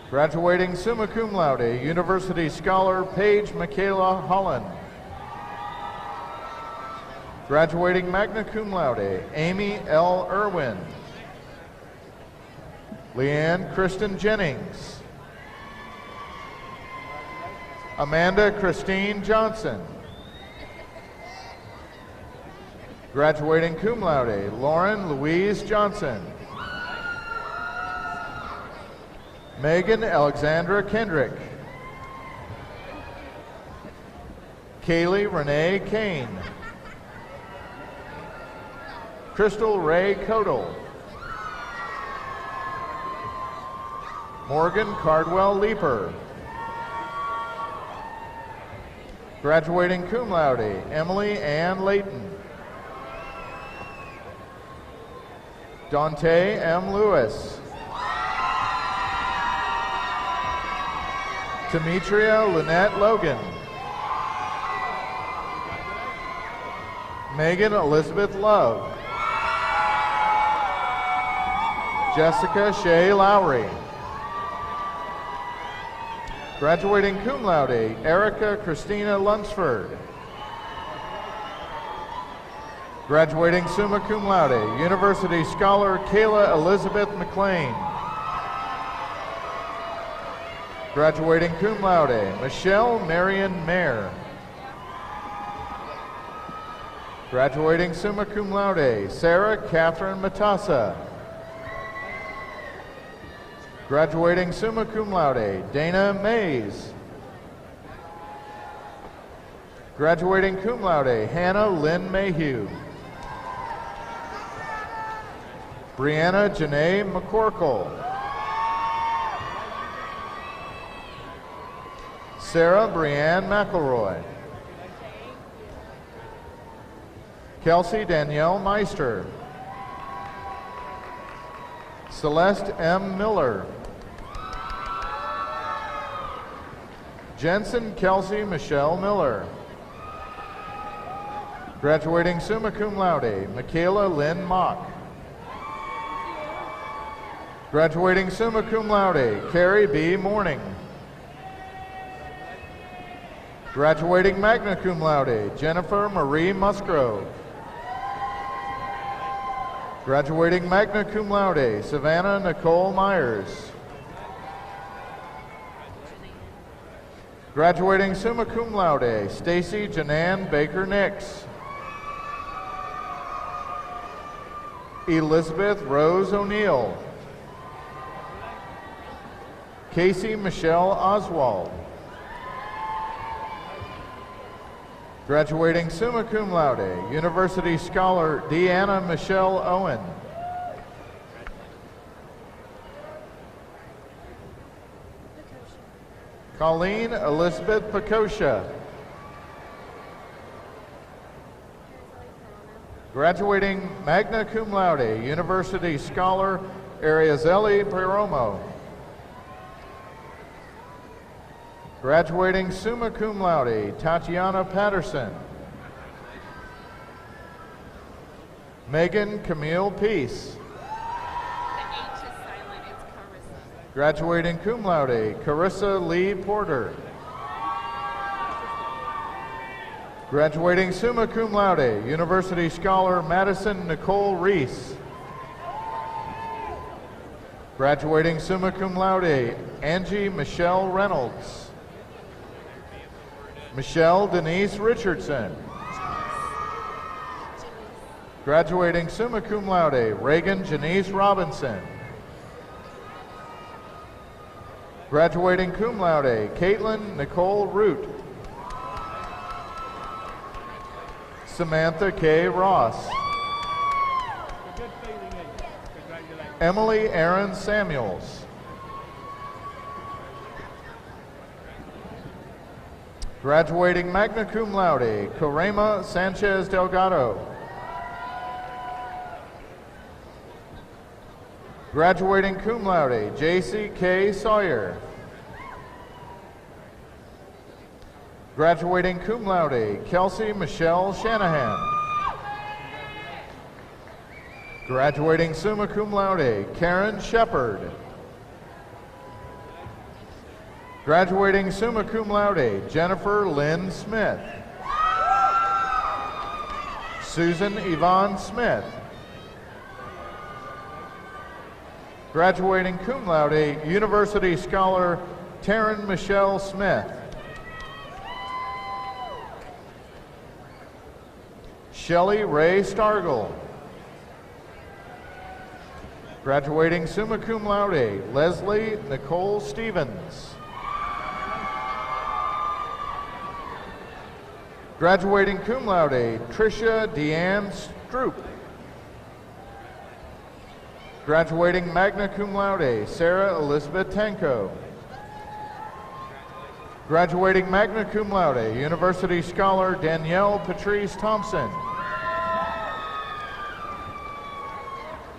Graduating summa cum laude, University Scholar Paige Michaela Holland. Graduating magna cum laude, Amy L. Irwin. Leanne Kristen Jennings. Amanda Christine Johnson. Graduating cum laude, Lauren Louise Johnson. Megan Alexandra Kendrick. Kaylee Renee Kane. Crystal Ray Codal. Morgan Cardwell Leeper. Graduating cum laude, Emily Ann Layton. Dante M. Lewis. Demetria Lynette Logan. Megan Elizabeth Love. Jessica Shea Lowry. Graduating cum laude, Erica Christina Lunsford. Graduating summa cum laude, University Scholar Kayla Elizabeth McLean. Graduating cum laude, Michelle Marion Mayer. Graduating summa cum laude, Sarah Catherine Matassa. Graduating summa cum laude, Dana Mays. Graduating cum laude, Hannah Lynn Mayhew. Brianna Janae McCorkle. Sarah Brianne McElroy. Kelsey Danielle Meister. Celeste M. Miller. Jensen Kelsey Michelle Miller. Graduating summa cum laude, Michaela Lynn Mock. Graduating summa cum laude, Carrie B. Morning. Graduating magna cum laude, Jennifer Marie Musgrove. Graduating magna cum laude, Savannah Nicole Myers. Graduating summa cum laude, Stacy Janan Baker-Nix. Elizabeth Rose O'Neill. Casey Michelle Oswald. Graduating summa cum laude, University Scholar Deanna Michelle Owen. Colleen Elizabeth Pecosha. Graduating magna cum laude, University Scholar Ariazelli Peromo. Graduating summa cum laude, Tatiana Patterson. Megan Camille Peace. The H is silent. It's Carissa. Graduating cum laude, Carissa Lee Porter. Graduating summa cum laude, University Scholar Madison Nicole Reese. Graduating summa cum laude, Angie Michelle Reynolds. Michelle Denise Richardson. Graduating summa cum laude, Reagan Janice Robinson. Graduating cum laude, Caitlin Nicole Root. Samantha K. Ross. Emily Aaron Samuels. Graduating magna cum laude, Corema Sanchez Delgado. Graduating cum laude, J.C. K. Sawyer. Graduating cum laude, Kelsey Michelle Shanahan. Graduating summa cum laude, Karen Shepard. Graduating summa cum laude, Jennifer Lynn Smith. Susan Yvonne Smith. Graduating cum laude, University Scholar Taryn Michelle Smith. Shelley Ray Stargell. Graduating summa cum laude, Leslie Nicole Stevens. Graduating cum laude, Tricia Deanne Stroop. Graduating magna cum laude, Sarah Elizabeth Tanko. Graduating magna cum laude, University Scholar Danielle Patrice Thompson.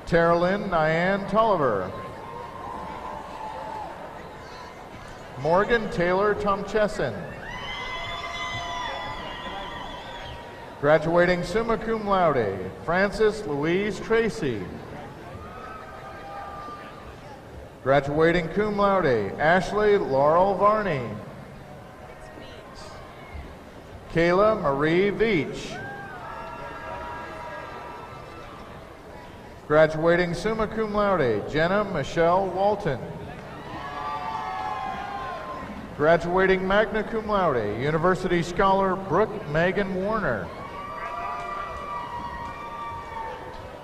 Teralyn Nyan Tolliver. Morgan Taylor Tomchesin. Graduating summa cum laude, Frances Louise Tracy. Graduating cum laude, Ashley Laurel Varney. Kayla Marie Veach. Graduating summa cum laude, Jenna Michelle Walton. Graduating magna cum laude, University Scholar Brooke Megan Warner.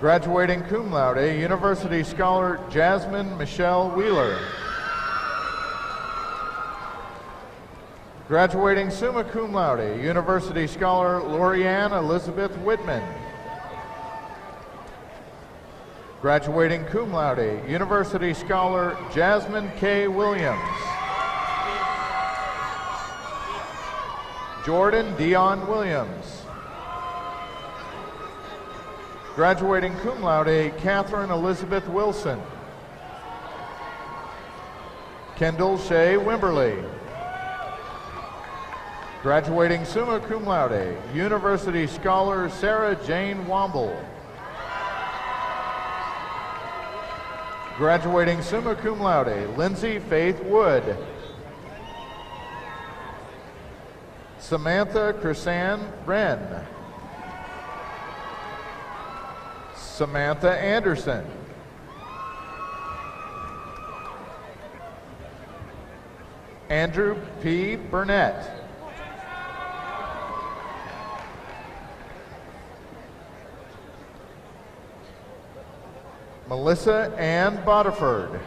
Graduating cum laude, University Scholar Jasmine Michelle Wheeler. Graduating summa cum laude, University Scholar Lorianne Elizabeth Whitman. Graduating cum laude, University Scholar Jasmine K. Williams. Jordan Dion Williams. Graduating cum laude, Catherine Elizabeth Wilson. Kendall Shea Wimberly. Graduating summa cum laude, University Scholar Sarah Jane Womble. Graduating summa cum laude, Lindsay Faith Wood. Samantha Chrisanne Wren. Samantha Anderson. Andrew P. Burnett. Melissa Ann Bodiford.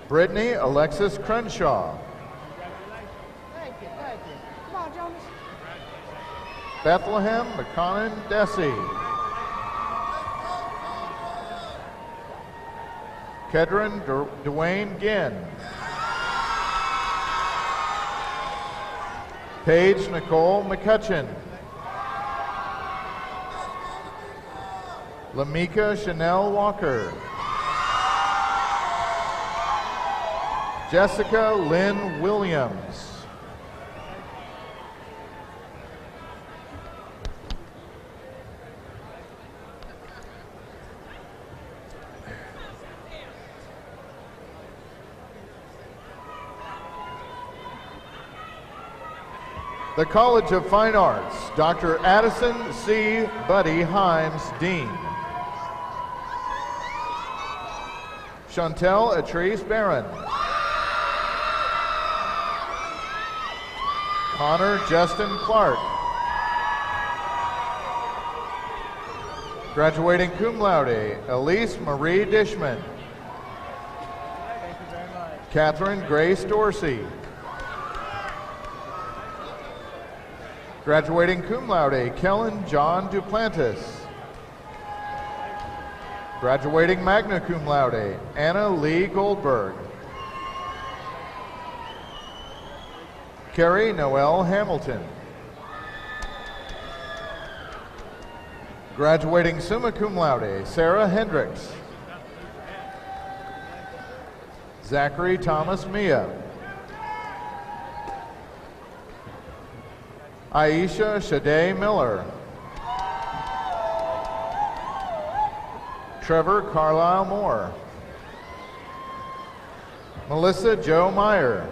Brittany Alexis Crenshaw. Thank you. Come on, Jonas. Bethlehem McConnon Desi. Kedron Dwayne Ginn. Paige Nicole McCutcheon. Lamika Chanel Walker. Jessica Lynn Williams. The College of Fine Arts, Dr. Addison C. Buddy Himes, Dean. Chantel Atrice Barron. Connor Justin Clark. Graduating cum laude, Elise Marie Dishman. Catherine Grace Dorsey. Graduating cum laude, Kellen John Duplantis. Graduating magna cum laude, Anna Lee Goldberg. Carrie Noel Hamilton. Graduating summa cum laude, Sarah Hendricks. Zachary Thomas Mia. Aisha Shade Miller. Trevor Carlisle Moore. Melissa Jo Meyer.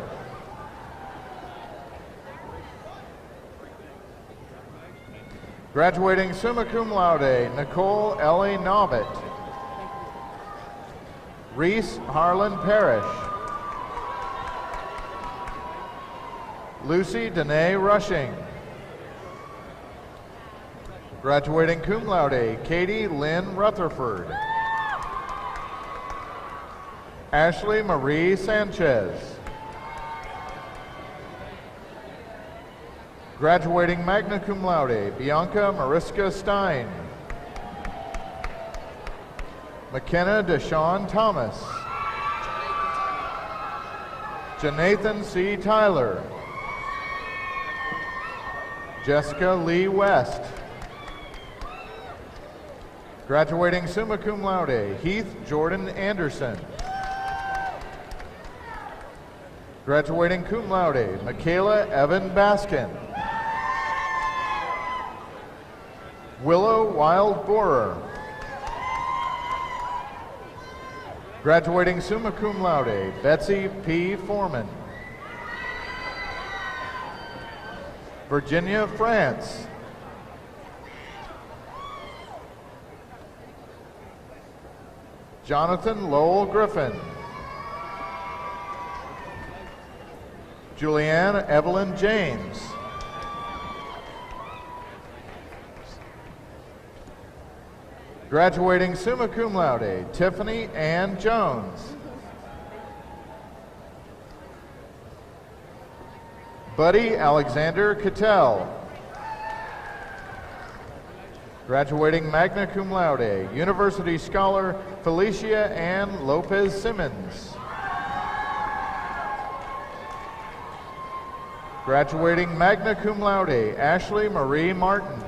Graduating summa cum laude, Nicole Ellie Nobbit. Reese Harlan Parrish. Lucy Danae Rushing. Graduating cum laude, Katie Lynn Rutherford. Ashley Marie Sanchez. Graduating magna cum laude, Bianca Mariska Stein. McKenna Deshawn Thomas. Jonathan C. Tyler. Jessica Lee West. Graduating summa cum laude, Heath Jordan Anderson. Graduating cum laude, Michaela Evan Baskin. Willow Wild Borer. Graduating summa cum laude, Betsy P. Foreman. Virginia France. Jonathan Lowell Griffin. Julianne Evelyn James. Graduating summa cum laude, Tiffany Ann Jones. Buddy Alexander Cattell. Graduating magna cum laude, University Scholar Felicia Ann Lopez Simmons. Graduating magna cum laude, Ashley Marie Martin.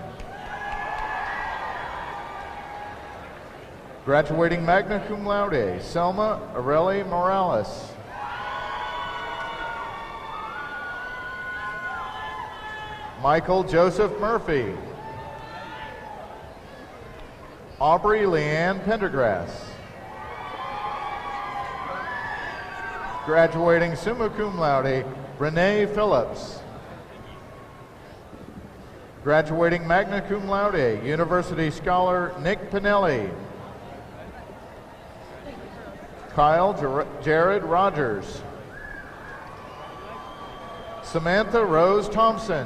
Graduating magna cum laude, Selma Areli Morales. Michael Joseph Murphy. Aubrey Leanne Pendergrass. Graduating summa cum laude, Renee Phillips. Graduating magna cum laude, University Scholar Nick Pinelli. Jared Rogers. Samantha Rose Thompson.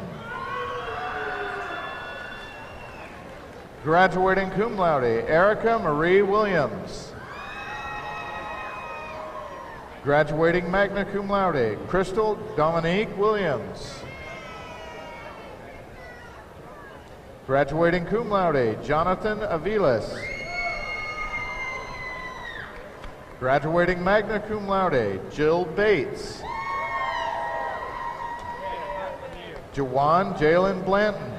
Graduating cum laude, Erica Marie Williams. Graduating magna cum laude, Crystal Dominique Williams. Graduating cum laude, Jonathan Aviles. Graduating magna cum laude, Jill Bates. Jawan Jalen Blanton.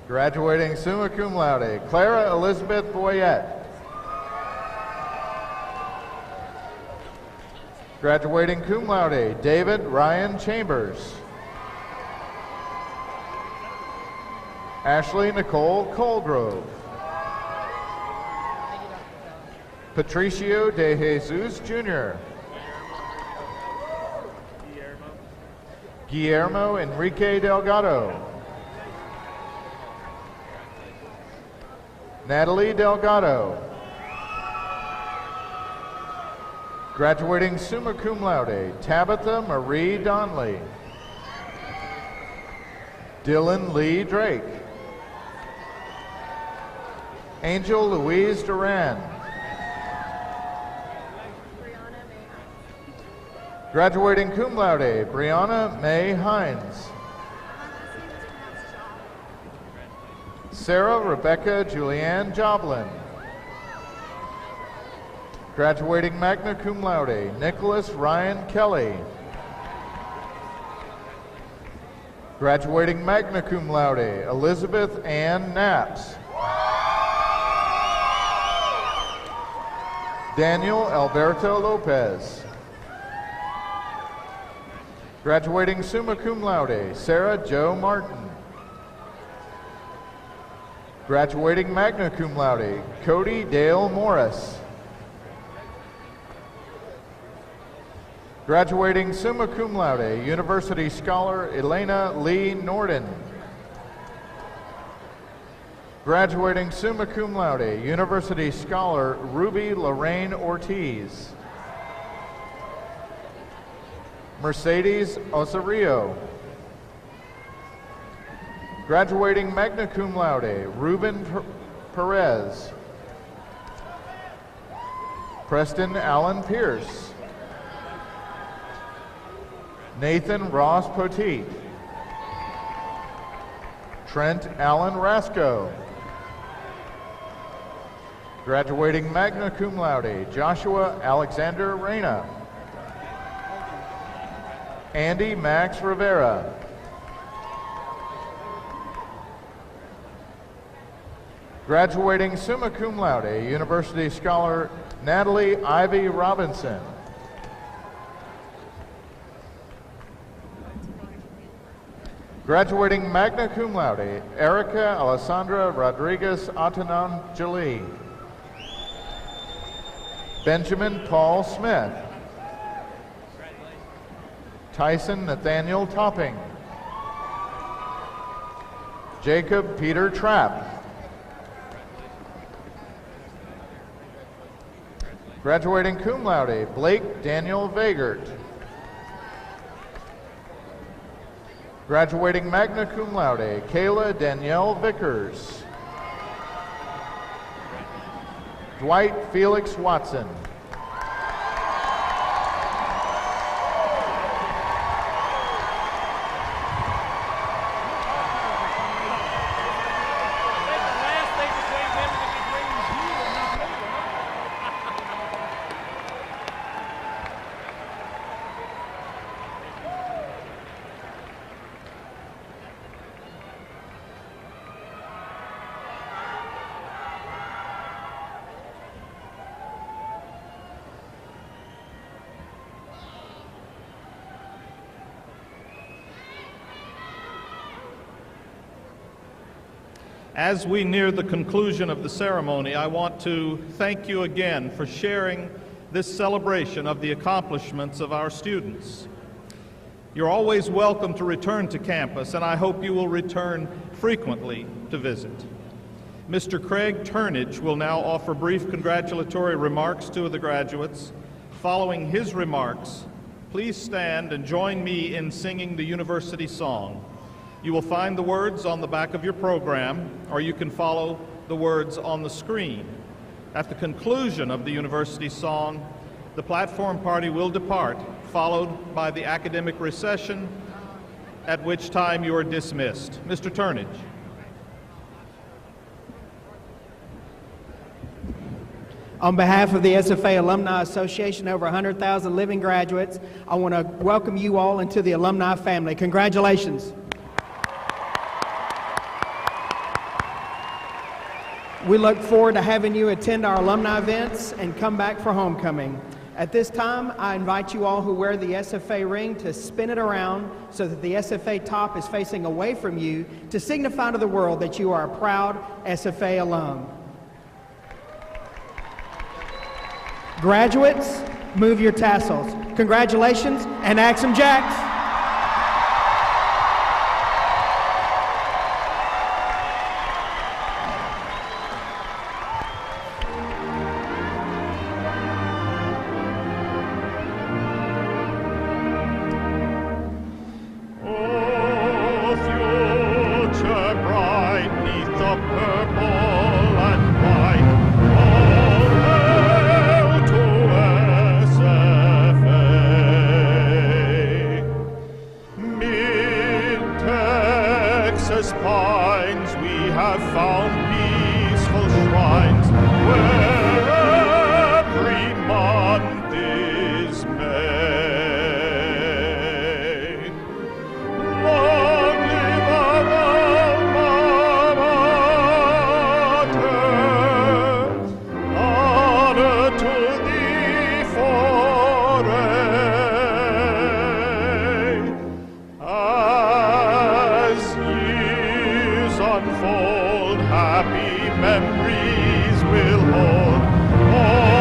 Graduating summa cum laude, Clara Elizabeth Boyette. Graduating cum laude, David Ryan Chambers. Ashley Nicole Colgrove. Patricio de Jesus Jr. Guillermo Enrique Delgado. Natalie Delgado. Graduating summa cum laude, Tabitha Marie Donley. Dylan Lee Drake. Angel Louise Duran. Graduating cum laude, Brianna May Hines. Sarah Rebecca Julianne Joblin. Graduating magna cum laude, Nicholas Ryan Kelly. Graduating magna cum laude, Elizabeth Ann Knaps. Daniel Alberto Lopez. Graduating summa cum laude, Sarah Jo Martin. Graduating magna cum laude, Cody Dale Morris. Graduating summa cum laude, University Scholar Elena Lee Norden. Graduating summa cum laude, University Scholar Ruby Lorraine Ortiz. Mercedes Osorio. Graduating magna cum laude, Ruben Perez. Preston Allen Pierce. Nathan Ross Poteet. Trent Allen Rasco. Graduating magna cum laude, Joshua Alexander Reyna. Andy Max Rivera. Graduating summa cum laude, University Scholar Natalie Ivy Robinson. Graduating magna cum laude, Erica Alessandra Rodriguez Atanangeli. Benjamin Paul Smith. Tyson Nathaniel Topping. Jacob Peter Trapp. Graduating cum laude, Blake Daniel Vagert. Graduating magna cum laude, Kayla Danielle Vickers. Dwight Felix Watson. As we near the conclusion of the ceremony, I want to thank you again for sharing this celebration of the accomplishments of our students. You're always welcome to return to campus, and I hope you will return frequently to visit. Mr. Craig Turnage will now offer brief congratulatory remarks to the graduates. Following his remarks, please stand and join me in singing the university song. You will find the words on the back of your program, or you can follow the words on the screen. At the conclusion of the university song, the platform party will depart, followed by the academic recession, at which time you are dismissed. Mr. Turnage. On behalf of the SFA Alumni Association, over 100,000 living graduates, I want to welcome you all into the alumni family. Congratulations. We look forward to having you attend our alumni events and come back for homecoming. At this time, I invite you all who wear the SFA ring to spin it around so that the SFA top is facing away from you to signify to the world that you are a proud SFA alum. Graduates, move your tassels. Congratulations and Axum Jacks. Pines, we have found peaceful shrines where every month is made. Long live our alma mater, honor to thee unfold, happy memories will hold.